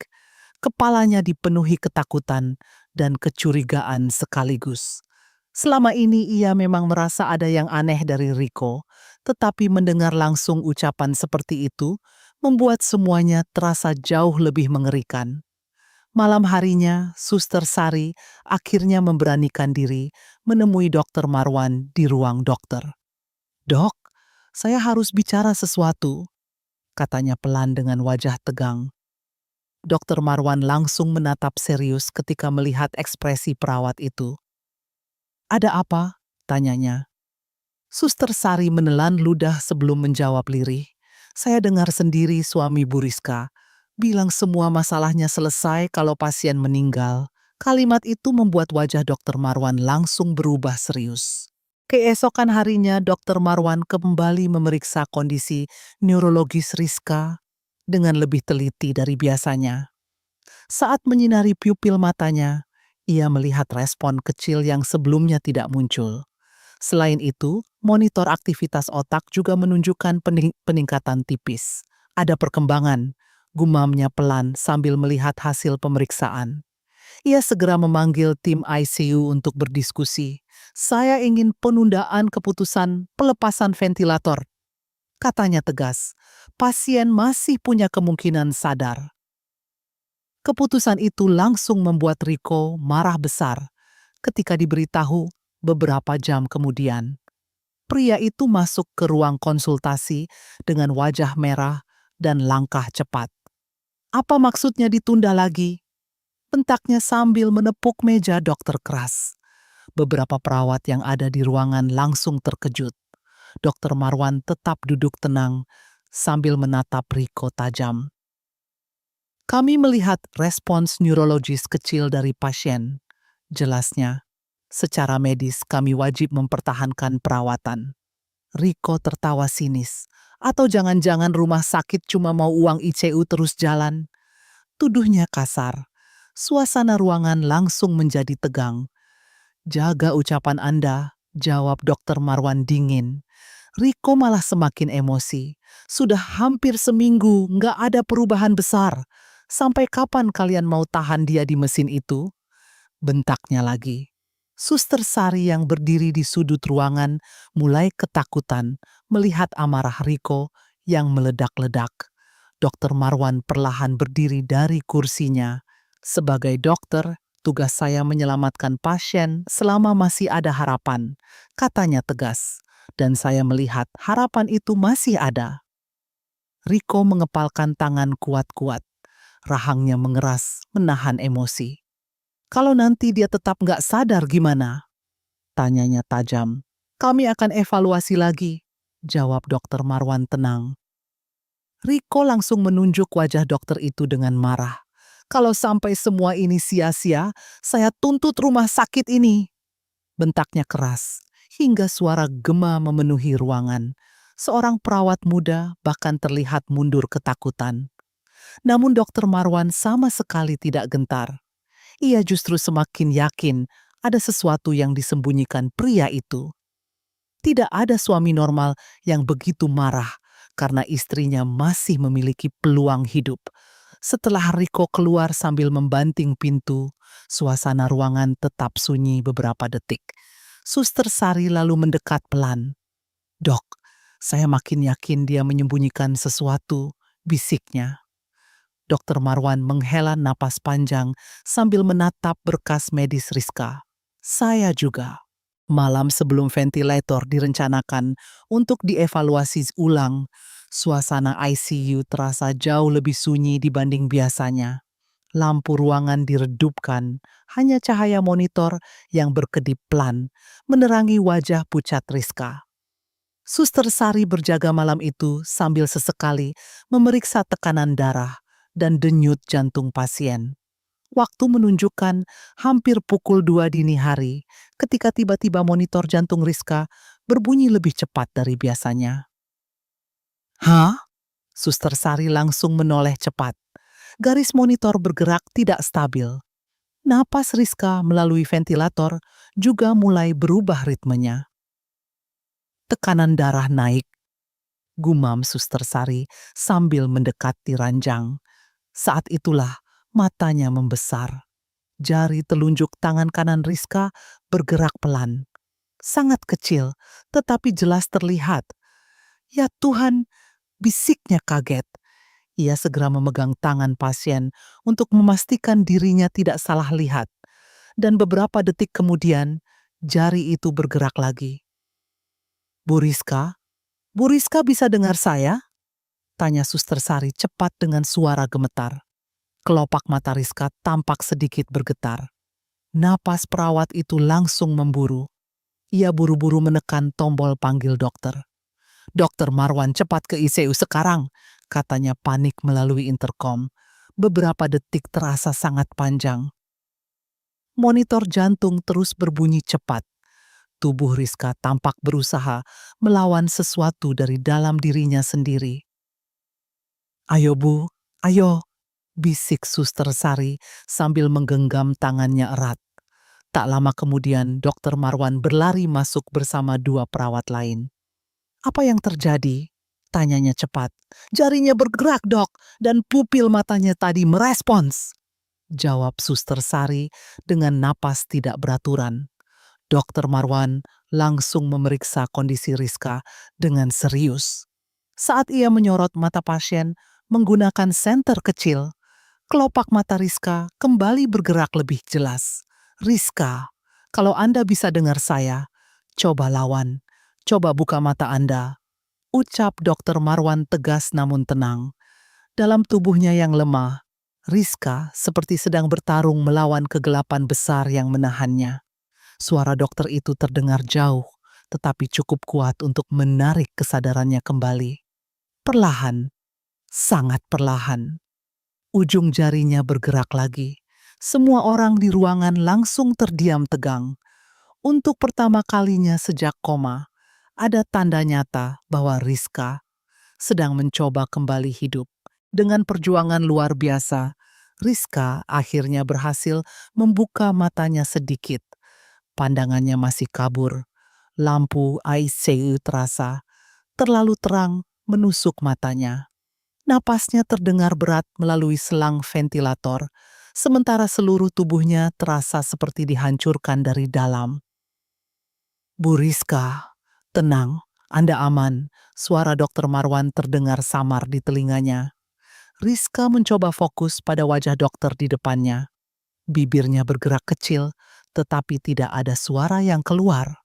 Kepalanya dipenuhi ketakutan dan kecurigaan sekaligus. Selama ini ia memang merasa ada yang aneh dari Riko, tetapi mendengar langsung ucapan seperti itu membuat semuanya terasa jauh lebih mengerikan. Malam harinya, Suster Sari akhirnya memberanikan diri menemui Dokter Marwan di ruang dokter. "Dok, saya harus bicara sesuatu," katanya pelan dengan wajah tegang. Dokter Marwan langsung menatap serius ketika melihat ekspresi perawat itu. "Ada apa?" tanyanya. Suster Sari menelan ludah sebelum menjawab lirih. "Saya dengar sendiri suami Bu Rizka bilang semua masalahnya selesai kalau pasien meninggal." Kalimat itu membuat wajah Dokter Marwan langsung berubah serius. Keesokan harinya Dokter Marwan kembali memeriksa kondisi neurologis Rizka dengan lebih teliti dari biasanya. Saat menyinari pupil matanya, ia melihat respon kecil yang sebelumnya tidak muncul. Selain itu, monitor aktivitas otak juga menunjukkan peningkatan tipis. "Ada perkembangan," gumamnya pelan sambil melihat hasil pemeriksaan. Ia segera memanggil tim ICU untuk berdiskusi. "Saya ingin penundaan keputusan pelepasan ventilator," katanya tegas. "Pasien masih punya kemungkinan sadar." Keputusan itu langsung membuat Riko marah besar ketika diberitahu beberapa jam kemudian. Pria itu masuk ke ruang konsultasi dengan wajah merah dan langkah cepat. "Apa maksudnya ditunda lagi?" bentaknya sambil menepuk meja dokter keras. Beberapa perawat yang ada di ruangan langsung terkejut. Dokter Marwan tetap duduk tenang sambil menatap Riko tajam. "Kami melihat respons neurologis kecil dari pasien," jelasnya. "Secara medis kami wajib mempertahankan perawatan." Riko tertawa sinis. "Atau jangan-jangan rumah sakit cuma mau uang ICU terus jalan?" Tuduhnya kasar. Suasana ruangan langsung menjadi tegang. "Jaga ucapan Anda," jawab Dokter Marwan dingin. Riko malah semakin emosi. "Sudah hampir seminggu nggak ada perubahan besar. Sampai kapan kalian mau tahan dia di mesin itu?" bentaknya lagi. Suster Sari yang berdiri di sudut ruangan mulai ketakutan melihat amarah Riko yang meledak-ledak. Dokter Marwan perlahan berdiri dari kursinya. "Sebagai dokter, tugas saya menyelamatkan pasien selama masih ada harapan," katanya tegas. "Dan saya melihat harapan itu masih ada." Riko mengepalkan tangan kuat-kuat. Rahangnya mengeras, menahan emosi. "Kalau nanti dia tetap nggak sadar gimana?" Tanyanya tajam. Kami akan evaluasi lagi, jawab Dokter Marwan tenang. Riko langsung menunjuk wajah dokter itu dengan marah. Kalau sampai semua ini sia-sia, saya tuntut rumah sakit ini. Bentaknya keras, hingga suara gema memenuhi ruangan. Seorang perawat muda bahkan terlihat mundur ketakutan. Namun Dokter Marwan sama sekali tidak gentar. Ia justru semakin yakin ada sesuatu yang disembunyikan pria itu. Tidak ada suami normal yang begitu marah karena istrinya masih memiliki peluang hidup. Setelah Riko keluar sambil membanting pintu, suasana ruangan tetap sunyi beberapa detik. Suster Sari lalu mendekat pelan. Dok, saya makin yakin dia menyembunyikan sesuatu, bisiknya. Dokter Marwan menghela napas panjang sambil menatap berkas medis Rizka. Saya juga. Malam sebelum ventilator direncanakan untuk dievaluasi ulang, suasana ICU terasa jauh lebih sunyi dibanding biasanya. Lampu ruangan diredupkan, hanya cahaya monitor yang berkedip pelan menerangi wajah pucat Rizka. Suster Sari berjaga malam itu sambil sesekali memeriksa tekanan darah dan denyut jantung pasien. Waktu menunjukkan hampir pukul 2 dini hari ketika tiba-tiba monitor jantung Rizka berbunyi lebih cepat dari biasanya. Hah? Suster Sari langsung menoleh cepat. Garis monitor bergerak tidak stabil. Napas Rizka melalui ventilator juga mulai berubah ritmenya. Tekanan darah naik, gumam Suster Sari sambil mendekati ranjang. Saat itulah matanya membesar. Jari telunjuk tangan kanan Rizka bergerak pelan. Sangat kecil, tetapi jelas terlihat. Ya Tuhan, bisiknya kaget. Ia segera memegang tangan pasien untuk memastikan dirinya tidak salah lihat. Dan beberapa detik kemudian, jari itu bergerak lagi. Bu Rizka bisa dengar saya? Tanya Suster Sari cepat dengan suara gemetar. Kelopak mata Rizka tampak sedikit bergetar. Napas perawat itu langsung memburu. Ia buru-buru menekan tombol panggil dokter. Dokter Marwan, cepat ke ICU sekarang, katanya panik melalui intercom. Beberapa detik terasa sangat panjang. Monitor jantung terus berbunyi cepat. Tubuh Rizka tampak berusaha melawan sesuatu dari dalam dirinya sendiri. Ayo Bu, ayo, bisik Suster Sari sambil menggenggam tangannya erat. Tak lama kemudian, Dokter Marwan berlari masuk bersama dua perawat lain. Apa yang terjadi? Tanyanya cepat. Jarinya bergerak, Dok, dan pupil matanya tadi merespons. Jawab Suster Sari dengan napas tidak beraturan. Dokter Marwan langsung memeriksa kondisi Rizka dengan serius. Saat ia menyorot mata pasien menggunakan senter kecil, kelopak mata Rizka kembali bergerak lebih jelas. Rizka, kalau Anda bisa dengar saya, coba lawan, coba buka mata Anda. Ucap Dokter Marwan tegas namun tenang. Dalam tubuhnya yang lemah, Rizka seperti sedang bertarung melawan kegelapan besar yang menahannya. Suara dokter itu terdengar jauh, tetapi cukup kuat untuk menarik kesadarannya kembali. Perlahan, sangat perlahan. Ujung jarinya bergerak lagi. Semua orang di ruangan langsung terdiam tegang. Untuk pertama kalinya sejak koma, ada tanda nyata bahwa Rizka sedang mencoba kembali hidup. Dengan perjuangan luar biasa, Rizka akhirnya berhasil membuka matanya sedikit. Pandangannya masih kabur. Lampu ICU terasa terlalu terang menusuk matanya. Napasnya terdengar berat melalui selang ventilator, sementara seluruh tubuhnya terasa seperti dihancurkan dari dalam. Bu Rizka, tenang, Anda aman. Suara Dokter Marwan terdengar samar di telinganya. Rizka mencoba fokus pada wajah dokter di depannya. Bibirnya bergerak kecil, tetapi tidak ada suara yang keluar.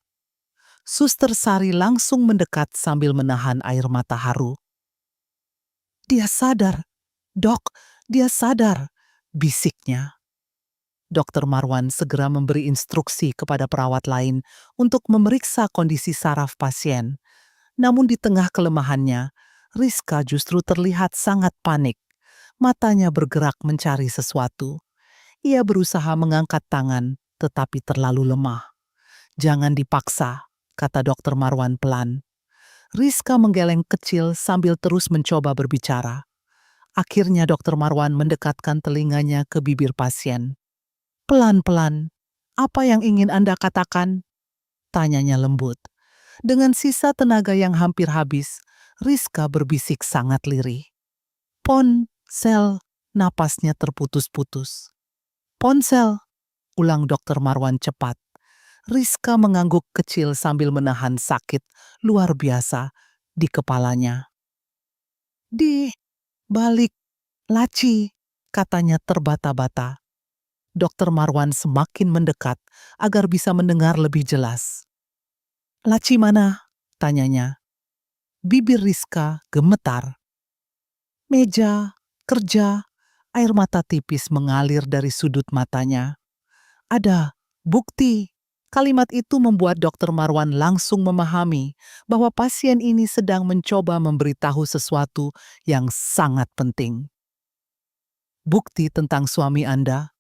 Suster Sari langsung mendekat sambil menahan air mata haru. Dia sadar, Dok, dia sadar, bisiknya. Dokter Marwan segera memberi instruksi kepada perawat lain untuk memeriksa kondisi saraf pasien. Namun di tengah kelemahannya, Rizka justru terlihat sangat panik. Matanya bergerak mencari sesuatu. Ia berusaha mengangkat tangan, tetapi terlalu lemah. "Jangan dipaksa," kata Dokter Marwan pelan. Rizka menggeleng kecil sambil terus mencoba berbicara. Akhirnya Dokter Marwan mendekatkan telinganya ke bibir pasien. "Pelan-pelan, apa yang ingin Anda katakan?" tanyanya lembut. Dengan sisa tenaga yang hampir habis, Rizka berbisik sangat lirih. "Ponsel," napasnya terputus-putus. "Ponsel," ulang Dokter Marwan cepat. Rizka mengangguk kecil sambil menahan sakit luar biasa di kepalanya. "Di balik laci," katanya terbata-bata. Dokter Marwan semakin mendekat agar bisa mendengar lebih jelas. "Laci mana?" tanyanya. Bibir Rizka gemetar. "Meja kerja." Air mata tipis mengalir dari sudut matanya. "Ada bukti." Kalimat itu membuat Dokter Marwan langsung memahami bahwa pasien ini sedang mencoba memberitahu sesuatu yang sangat penting. "Bukti tentang suami Anda?"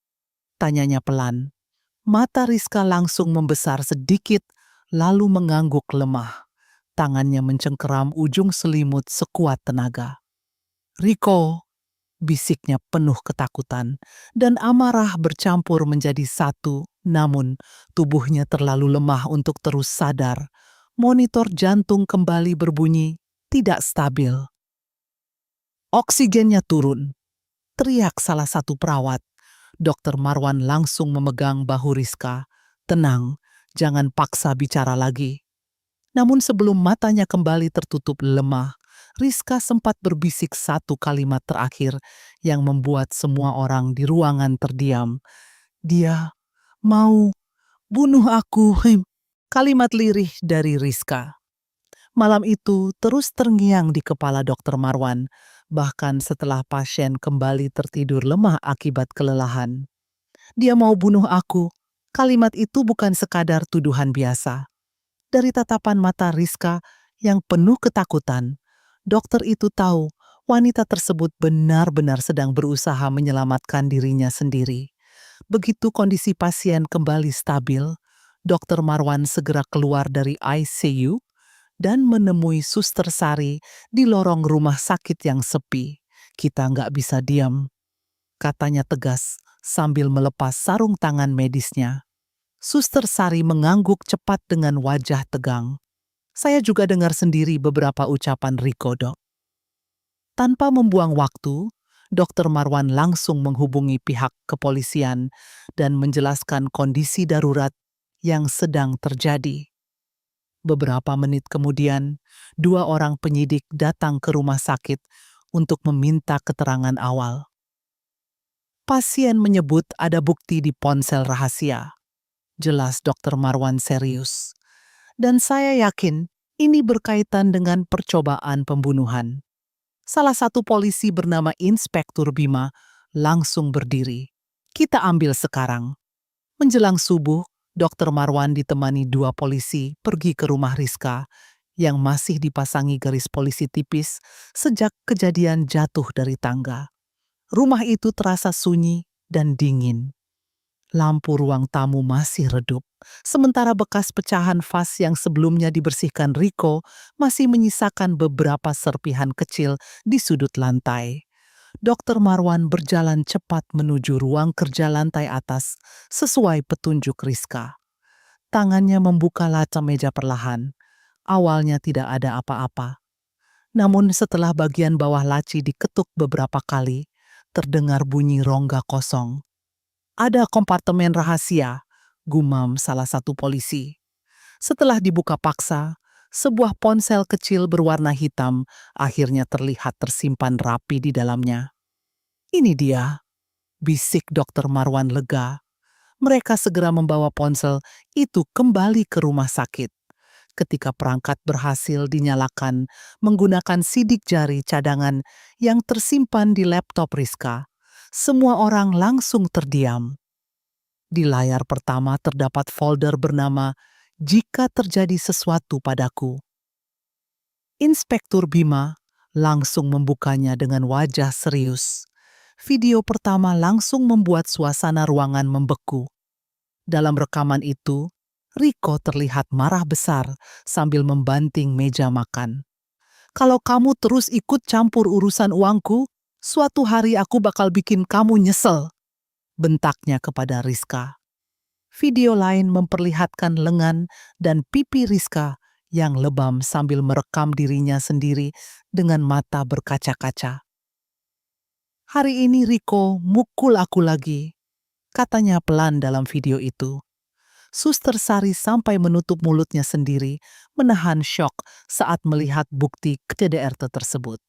tanyanya pelan. Mata Rizka langsung membesar sedikit, lalu mengangguk lemah. Tangannya mencengkeram ujung selimut sekuat tenaga. "Riko," bisiknya penuh ketakutan, dan amarah bercampur menjadi satu, namun tubuhnya terlalu lemah untuk terus sadar. Monitor jantung kembali berbunyi, tidak stabil. "Oksigennya turun," teriak salah satu perawat. Dokter Marwan langsung memegang bahu Rizka. "Tenang, jangan paksa bicara lagi." Namun sebelum matanya kembali tertutup lemah, Rizka sempat berbisik satu kalimat terakhir yang membuat semua orang di ruangan terdiam. "Dia mau bunuh aku." Kalimat lirih dari Rizka. Malam itu terus terngiang di kepala Dokter Marwan, bahkan setelah pasien kembali tertidur lemah akibat kelelahan. "Dia mau bunuh aku." Kalimat itu bukan sekadar tuduhan biasa. Dari tatapan mata Rizka yang penuh ketakutan, dokter itu tahu wanita tersebut benar-benar sedang berusaha menyelamatkan dirinya sendiri. Begitu kondisi pasien kembali stabil, Dokter Marwan segera keluar dari ICU dan menemui Suster Sari di lorong rumah sakit yang sepi. "Kita nggak bisa diam," katanya tegas sambil melepas sarung tangan medisnya. Suster Sari mengangguk cepat dengan wajah tegang. "Saya juga dengar sendiri beberapa ucapan Riko, Dok." Tanpa membuang waktu, Dokter Marwan langsung menghubungi pihak kepolisian dan menjelaskan kondisi darurat yang sedang terjadi. Beberapa menit kemudian, dua orang penyidik datang ke rumah sakit untuk meminta keterangan awal. Pasien menyebut ada bukti di ponsel rahasia. Jelas Dokter Marwan serius. Dan saya yakin ini berkaitan dengan percobaan pembunuhan. Salah satu polisi bernama Inspektur Bima langsung berdiri. "Kita ambil sekarang." Menjelang subuh, Dokter Marwan ditemani dua polisi pergi ke rumah Rizka yang masih dipasangi garis polisi tipis sejak kejadian jatuh dari tangga. Rumah itu terasa sunyi dan dingin. Lampu ruang tamu masih redup, sementara bekas pecahan vas yang sebelumnya dibersihkan Riko masih menyisakan beberapa serpihan kecil di sudut lantai. Dokter Marwan berjalan cepat menuju ruang kerja lantai atas sesuai petunjuk Rizka. Tangannya membuka laca meja perlahan. Awalnya tidak ada apa-apa. Namun setelah bagian bawah laci diketuk beberapa kali, terdengar bunyi rongga kosong. "Ada kompartemen rahasia," gumam salah satu polisi. Setelah dibuka paksa, sebuah ponsel kecil berwarna hitam akhirnya terlihat tersimpan rapi di dalamnya. "Ini dia," bisik Dokter Marwan lega. Mereka segera membawa ponsel itu kembali ke rumah sakit. Ketika perangkat berhasil dinyalakan menggunakan sidik jari cadangan yang tersimpan di laptop Rizka, semua orang langsung terdiam. Di layar pertama terdapat folder bernama "Jika Terjadi Sesuatu Padaku". Inspektur Bima langsung membukanya dengan wajah serius. Video pertama langsung membuat suasana ruangan membeku. Dalam rekaman itu, Riko terlihat marah besar sambil membanting meja makan. "Kalau kamu terus ikut campur urusan uangku, suatu hari aku bakal bikin kamu nyesel," bentaknya kepada Rizka. Video lain memperlihatkan lengan dan pipi Rizka yang lebam sambil merekam dirinya sendiri dengan mata berkaca-kaca. "Hari ini Riko mukul aku lagi," katanya pelan dalam video itu. Suster Sari sampai menutup mulutnya sendiri, menahan syok saat melihat bukti KDRT tersebut.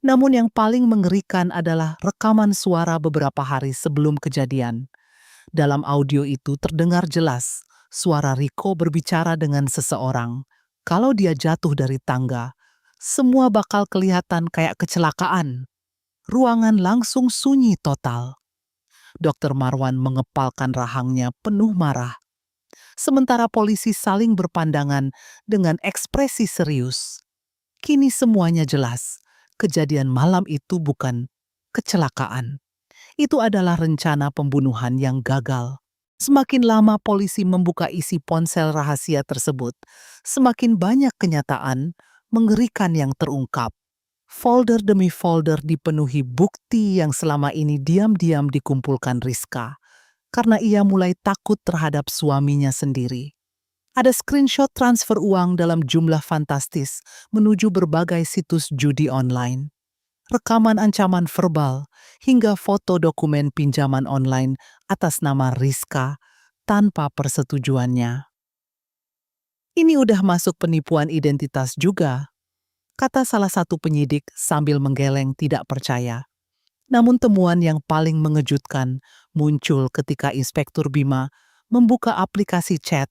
Namun yang paling mengerikan adalah rekaman suara beberapa hari sebelum kejadian. Dalam audio itu terdengar jelas suara Riko berbicara dengan seseorang. Kalau dia jatuh dari tangga, semua bakal kelihatan kayak kecelakaan. Ruangan langsung sunyi total. Dokter Marwan mengepalkan rahangnya penuh marah. Sementara polisi saling berpandangan dengan ekspresi serius. Kini semuanya jelas. Kejadian malam itu bukan kecelakaan. Itu adalah rencana pembunuhan yang gagal. Semakin lama polisi membuka isi ponsel rahasia tersebut, semakin banyak kenyataan mengerikan yang terungkap. Folder demi folder dipenuhi bukti yang selama ini diam-diam dikumpulkan Rizka, karena ia mulai takut terhadap suaminya sendiri. Ada screenshot transfer uang dalam jumlah fantastis menuju berbagai situs judi online. Rekaman ancaman verbal, hingga foto dokumen pinjaman online atas nama Rizka tanpa persetujuannya. "Ini udah masuk penipuan identitas juga," kata salah satu penyidik sambil menggeleng tidak percaya. Namun temuan yang paling mengejutkan muncul ketika Inspektur Bima membuka aplikasi chat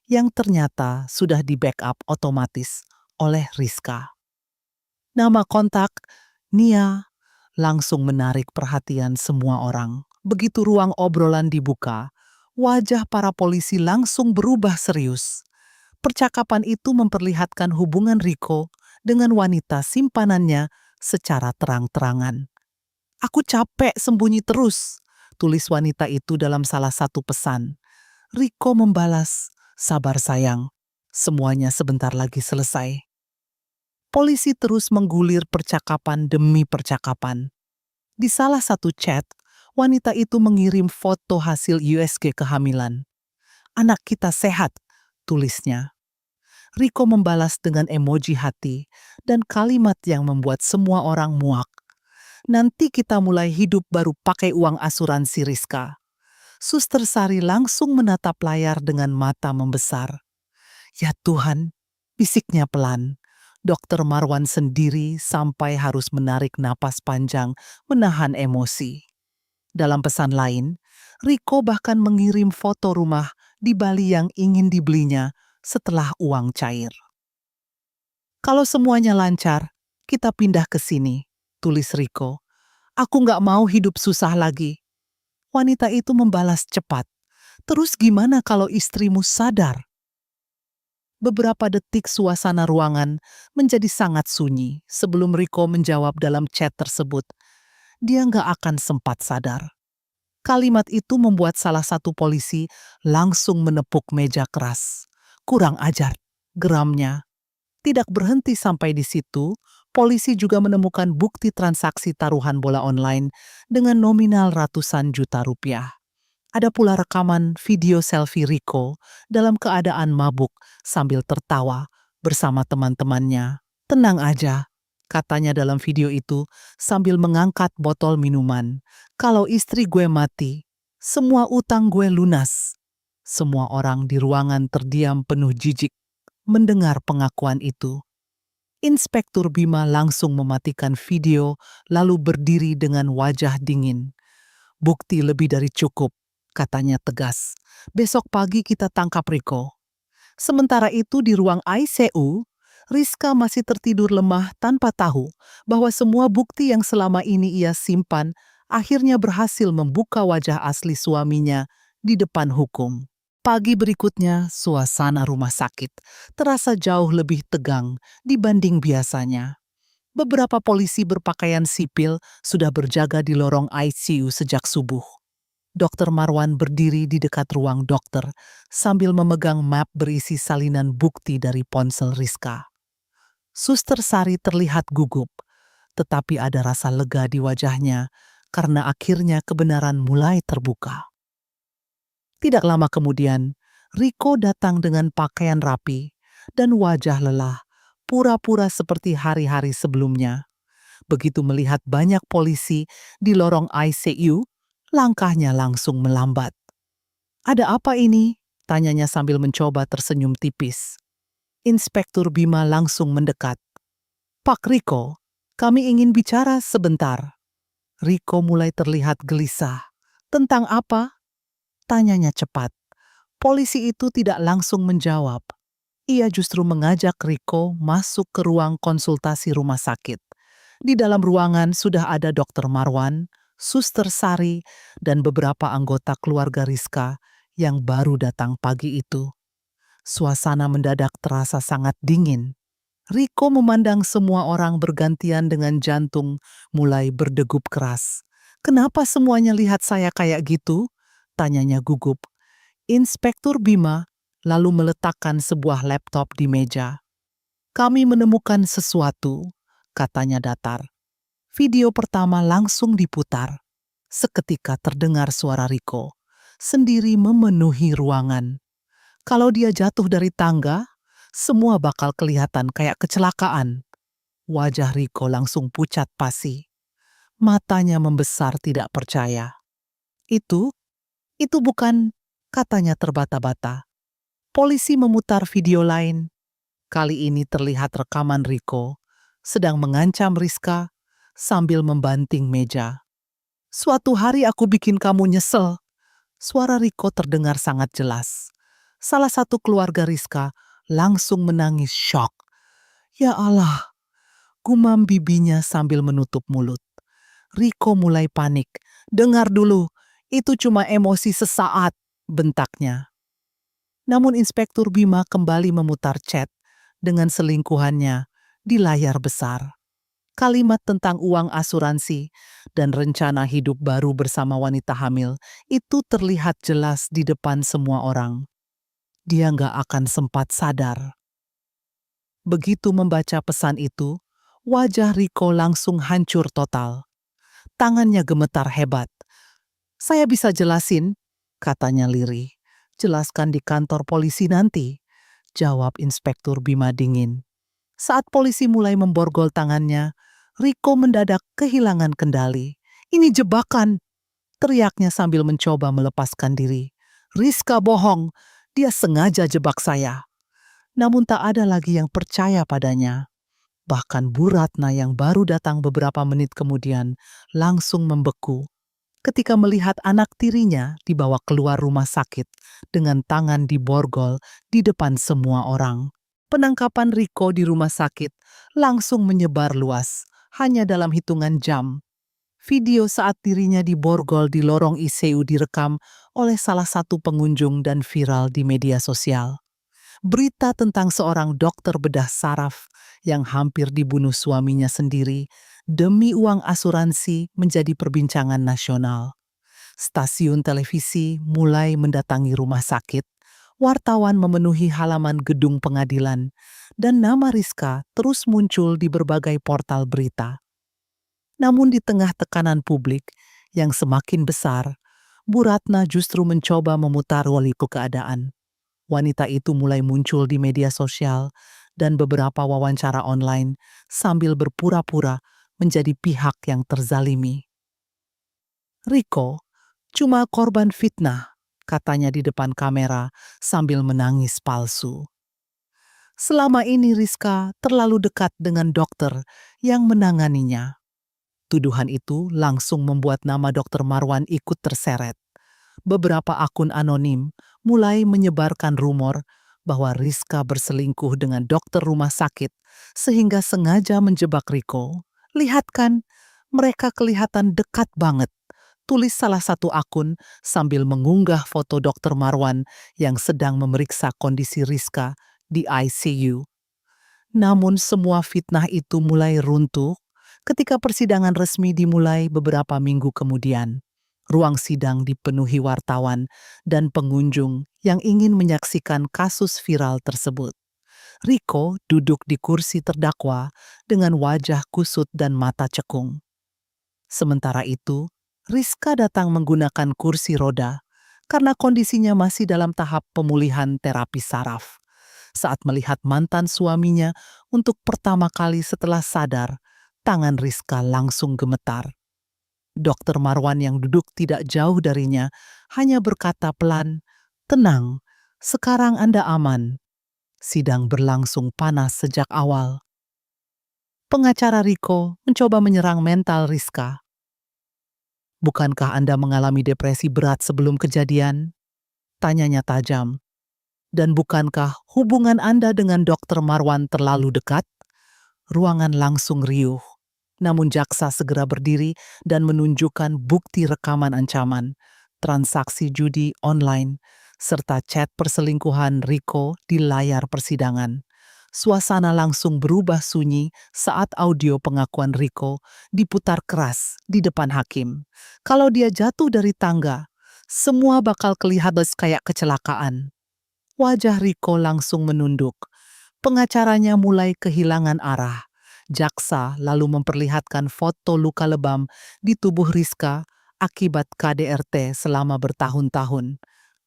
yang ternyata sudah di-backup otomatis oleh Rizka. Nama kontak Nia langsung menarik perhatian semua orang. Begitu ruang obrolan dibuka, wajah para polisi langsung berubah serius. Percakapan itu memperlihatkan hubungan Riko dengan wanita simpanannya secara terang-terangan. "Aku capek sembunyi terus," tulis wanita itu dalam salah satu pesan. Riko membalas, "Sabar sayang, semuanya sebentar lagi selesai." Polisi terus menggulir percakapan demi percakapan. Di salah satu chat, wanita itu mengirim foto hasil USG kehamilan. "Anak kita sehat," tulisnya. Riko membalas dengan emoji hati dan kalimat yang membuat semua orang muak. "Nanti kita mulai hidup baru pakai uang asuransi Rizka." Suster Sari langsung menatap layar dengan mata membesar. "Ya Tuhan," bisiknya pelan. Dokter Marwan sendiri sampai harus menarik napas panjang, menahan emosi. Dalam pesan lain, Riko bahkan mengirim foto rumah di Bali yang ingin dibelinya setelah uang cair. "Kalau semuanya lancar, kita pindah ke sini," tulis Riko. "Aku nggak mau hidup susah lagi." Wanita itu membalas cepat. "Terus gimana kalau istrimu sadar?" Beberapa detik suasana ruangan menjadi sangat sunyi sebelum Riko menjawab dalam chat tersebut. Dia nggak akan sempat sadar. Kalimat itu membuat salah satu polisi langsung menepuk meja keras. "Kurang ajar," geramnya. Tidak berhenti sampai di situ, polisi juga menemukan bukti transaksi taruhan bola online dengan nominal ratusan juta rupiah. Ada pula rekaman video selfie Riko dalam keadaan mabuk sambil tertawa bersama teman-temannya. "Tenang aja," katanya dalam video itu sambil mengangkat botol minuman. "Kalau istri gue mati, semua utang gue lunas." Semua orang di ruangan terdiam penuh jijik mendengar pengakuan itu. Inspektur Bima langsung mematikan video lalu berdiri dengan wajah dingin. "Bukti lebih dari cukup," katanya tegas. "Besok pagi kita tangkap Riko." Sementara itu di ruang ICU, Rizka masih tertidur lemah tanpa tahu bahwa semua bukti yang selama ini ia simpan akhirnya berhasil membuka wajah asli suaminya di depan hukum. Pagi berikutnya, suasana rumah sakit terasa jauh lebih tegang dibanding biasanya. Beberapa polisi berpakaian sipil sudah berjaga di lorong ICU sejak subuh. Dokter Marwan berdiri di dekat ruang dokter sambil memegang map berisi salinan bukti dari ponsel Rizka. Suster Sari terlihat gugup, tetapi ada rasa lega di wajahnya karena akhirnya kebenaran mulai terbuka. Tidak lama kemudian, Riko datang dengan pakaian rapi dan wajah lelah, pura-pura seperti hari-hari sebelumnya. Begitu melihat banyak polisi di lorong ICU, langkahnya langsung melambat. "Ada apa ini?" tanyanya sambil mencoba tersenyum tipis. Inspektur Bima langsung mendekat. "Pak Riko, kami ingin bicara sebentar." Riko mulai terlihat gelisah. "Tentang apa?" tanyanya cepat. Polisi itu tidak langsung menjawab. Ia justru mengajak Riko masuk ke ruang konsultasi rumah sakit. Di dalam ruangan sudah ada Dokter Marwan, Suster Sari, dan beberapa anggota keluarga Rizka yang baru datang pagi itu. Suasana mendadak terasa sangat dingin. Riko memandang semua orang bergantian dengan jantung mulai berdegup keras. "Kenapa semuanya lihat saya kayak gitu?" tanyanya gugup. Inspektur Bima lalu meletakkan sebuah laptop di meja. "Kami menemukan sesuatu," katanya datar. Video pertama langsung diputar. Seketika terdengar suara Riko, sendiri memenuhi ruangan. Kalau dia jatuh dari tangga, semua bakal kelihatan kayak kecelakaan. Wajah Riko langsung pucat pasi. Matanya membesar tidak percaya. Itu bukan," katanya terbata-bata. Polisi memutar video lain. Kali ini terlihat rekaman Riko sedang mengancam Rizka sambil membanting meja. "Suatu hari aku bikin kamu nyesel." Suara Riko terdengar sangat jelas. Salah satu keluarga Rizka langsung menangis syok. "Ya Allah," gumam bibinya sambil menutup mulut. Riko mulai panik. "Dengar dulu, itu cuma emosi sesaat," bentaknya. Namun Inspektur Bima kembali memutar chat dengan selingkuhannya di layar besar. Kalimat tentang uang asuransi dan rencana hidup baru bersama wanita hamil itu terlihat jelas di depan semua orang. Dia nggak akan sempat sadar. Begitu membaca pesan itu, wajah Riko langsung hancur total. Tangannya gemetar hebat. "Saya bisa jelasin," katanya lirih. "Jelaskan di kantor polisi nanti," jawab Inspektur Bima dingin. Saat polisi mulai memborgol tangannya, Riko mendadak kehilangan kendali. "Ini jebakan!" teriaknya sambil mencoba melepaskan diri. "Rizka bohong, dia sengaja jebak saya." Namun tak ada lagi yang percaya padanya. Bahkan Bu Ratna yang baru datang beberapa menit kemudian langsung membeku ketika melihat anak tirinya dibawa keluar rumah sakit dengan tangan diborgol di depan semua orang. Penangkapan Riko di rumah sakit langsung menyebar luas, hanya dalam hitungan jam. Video saat dirinya diborgol di lorong ICU direkam oleh salah satu pengunjung dan viral di media sosial. Berita tentang seorang dokter bedah saraf yang hampir dibunuh suaminya sendiri demi uang asuransi menjadi perbincangan nasional. Stasiun televisi mulai mendatangi rumah sakit, wartawan memenuhi halaman gedung pengadilan, dan nama Rizka terus muncul di berbagai portal berita. Namun di tengah tekanan publik yang semakin besar, Bu Ratna justru mencoba memutar waliku keadaan. Wanita itu mulai muncul di media sosial dan beberapa wawancara online sambil berpura-pura menjadi pihak yang terzalimi. "Riko cuma korban fitnah," katanya di depan kamera sambil menangis palsu. "Selama ini Rizka terlalu dekat dengan dokter yang menanganinya." Tuduhan itu langsung membuat nama Dokter Marwan ikut terseret. Beberapa akun anonim mulai menyebarkan rumor bahwa Rizka berselingkuh dengan dokter rumah sakit sehingga sengaja menjebak Riko. "Lihat kan, mereka kelihatan dekat banget. tulis salah satu akun sambil mengunggah foto Dr. Marwan yang sedang memeriksa kondisi Rizka di ICU. Namun semua fitnah itu mulai runtuh ketika persidangan resmi dimulai beberapa minggu kemudian. Ruang sidang dipenuhi wartawan dan pengunjung yang ingin menyaksikan kasus viral tersebut. Riko duduk di kursi terdakwa dengan wajah kusut dan mata cekung. Sementara itu, Rizka datang menggunakan kursi roda karena kondisinya masih dalam tahap pemulihan terapi saraf. Saat melihat mantan suaminya untuk pertama kali setelah sadar, tangan Rizka langsung gemetar. Dokter Marwan yang duduk tidak jauh darinya hanya berkata pelan, "Tenang, sekarang Anda aman." Sidang berlangsung panas sejak awal. Pengacara Riko mencoba menyerang mental Rizka. "Bukankah Anda mengalami depresi berat sebelum kejadian?" Tanyanya tajam. "Dan bukankah hubungan Anda dengan Dokter Marwan terlalu dekat?" Ruangan langsung riuh. Namun jaksa segera berdiri dan menunjukkan bukti rekaman ancaman, transaksi judi online, serta chat perselingkuhan Riko di layar persidangan. Suasana langsung berubah sunyi saat audio pengakuan Riko diputar keras di depan hakim. Kalau dia jatuh dari tangga, semua bakal kelihatan kayak kecelakaan. Wajah Riko langsung menunduk. Pengacaranya mulai kehilangan arah. Jaksa lalu memperlihatkan foto luka lebam di tubuh Rizka akibat KDRT selama bertahun-tahun.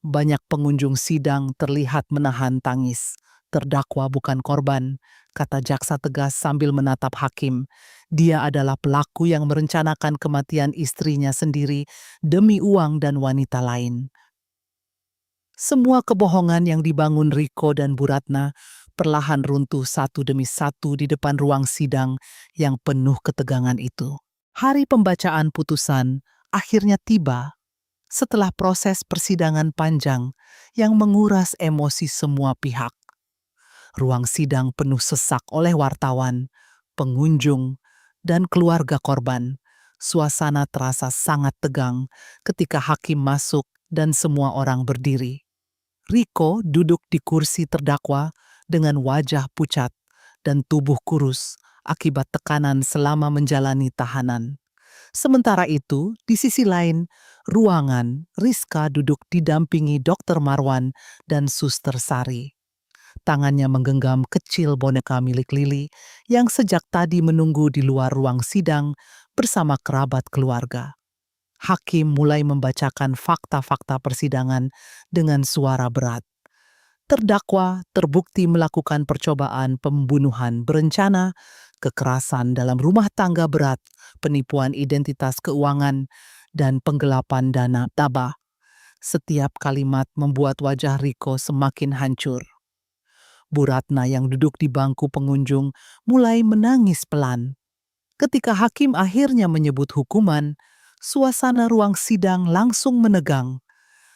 Banyak pengunjung sidang terlihat menahan tangis. "Terdakwa bukan korban," kata jaksa tegas sambil menatap hakim. "Dia adalah pelaku yang merencanakan kematian istrinya sendiri demi uang dan wanita lain." Semua kebohongan yang dibangun Riko dan Bu Ratna perlahan runtuh satu demi satu di depan ruang sidang yang penuh ketegangan itu. Hari pembacaan putusan akhirnya tiba setelah proses persidangan panjang yang menguras emosi semua pihak. Ruang sidang penuh sesak oleh wartawan, pengunjung, dan keluarga korban. Suasana terasa sangat tegang ketika hakim masuk dan semua orang berdiri. Riko duduk di kursi terdakwa dengan wajah pucat dan tubuh kurus akibat tekanan selama menjalani tahanan. Sementara itu, di sisi lain, ruangan Rizka duduk didampingi Dokter Marwan dan Suster Sari. Tangannya menggenggam kecil boneka milik Lili yang sejak tadi menunggu di luar ruang sidang bersama kerabat keluarga. Hakim mulai membacakan fakta-fakta persidangan dengan suara berat. Terdakwa terbukti melakukan percobaan pembunuhan berencana, kekerasan dalam rumah tangga berat, penipuan identitas keuangan, dan penggelapan dana tabah. Setiap kalimat membuat wajah Riko semakin hancur. Bu Ratna yang duduk di bangku pengunjung mulai menangis pelan. Ketika hakim akhirnya menyebut hukuman, suasana ruang sidang langsung menegang,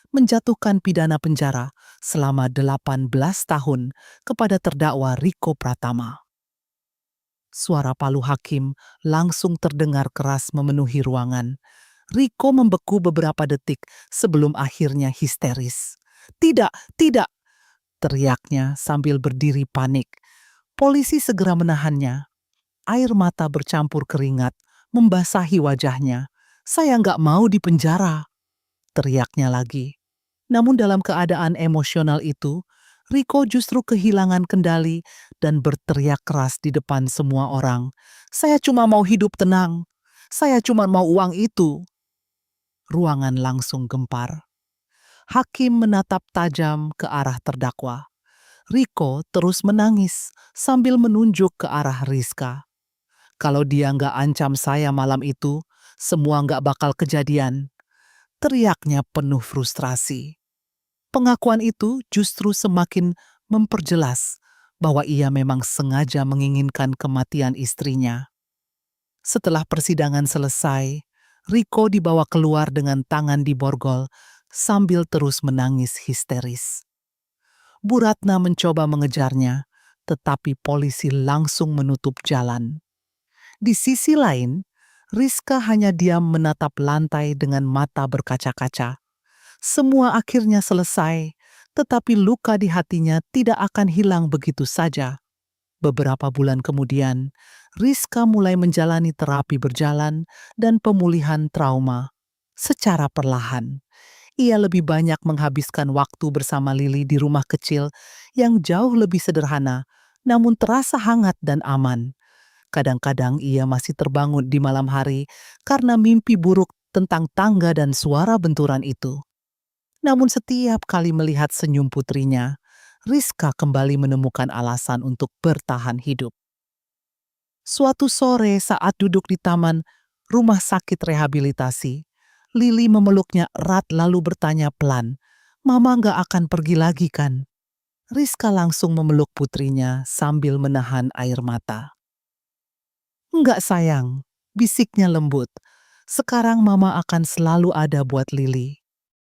menjatuhkan pidana penjara selama 18 tahun kepada terdakwa Riko Pratama. Suara palu hakim langsung terdengar keras memenuhi ruangan. Riko membeku beberapa detik sebelum akhirnya histeris. "Tidak, tidak!" teriaknya sambil berdiri panik. Polisi segera menahannya. Air mata bercampur keringat membasahi wajahnya. "Saya nggak mau dipenjara," teriaknya lagi. Namun dalam keadaan emosional itu, Riko justru kehilangan kendali dan berteriak keras di depan semua orang. "Saya cuma mau hidup tenang. Saya cuma mau uang itu." Ruangan langsung gempar. Hakim menatap tajam ke arah terdakwa. Riko terus menangis sambil menunjuk ke arah Rizka. "Kalau dia nggak ancam saya malam itu, semua nggak bakal kejadian," teriaknya penuh frustrasi. Pengakuan itu justru semakin memperjelas bahwa ia memang sengaja menginginkan kematian istrinya. Setelah persidangan selesai, Riko dibawa keluar dengan tangan diborgol sambil terus menangis histeris. Bu Ratna mencoba mengejarnya, tetapi polisi langsung menutup jalan. Di sisi lain, Rizka hanya diam menatap lantai dengan mata berkaca-kaca. Semua akhirnya selesai, tetapi luka di hatinya tidak akan hilang begitu saja. Beberapa bulan kemudian, Rizka mulai menjalani terapi berjalan dan pemulihan trauma. Secara perlahan, ia lebih banyak menghabiskan waktu bersama Lili di rumah kecil yang jauh lebih sederhana, namun terasa hangat dan aman. Kadang-kadang ia masih terbangun di malam hari karena mimpi buruk tentang tangga dan suara benturan itu. Namun setiap kali melihat senyum putrinya, Rizka kembali menemukan alasan untuk bertahan hidup. Suatu sore saat duduk di taman rumah sakit rehabilitasi, Lili memeluknya erat lalu bertanya pelan, "Mama nggak akan pergi lagi kan?" Rizka langsung memeluk putrinya sambil menahan air mata. "Enggak sayang," bisiknya lembut. "Sekarang Mama akan selalu ada buat Lili."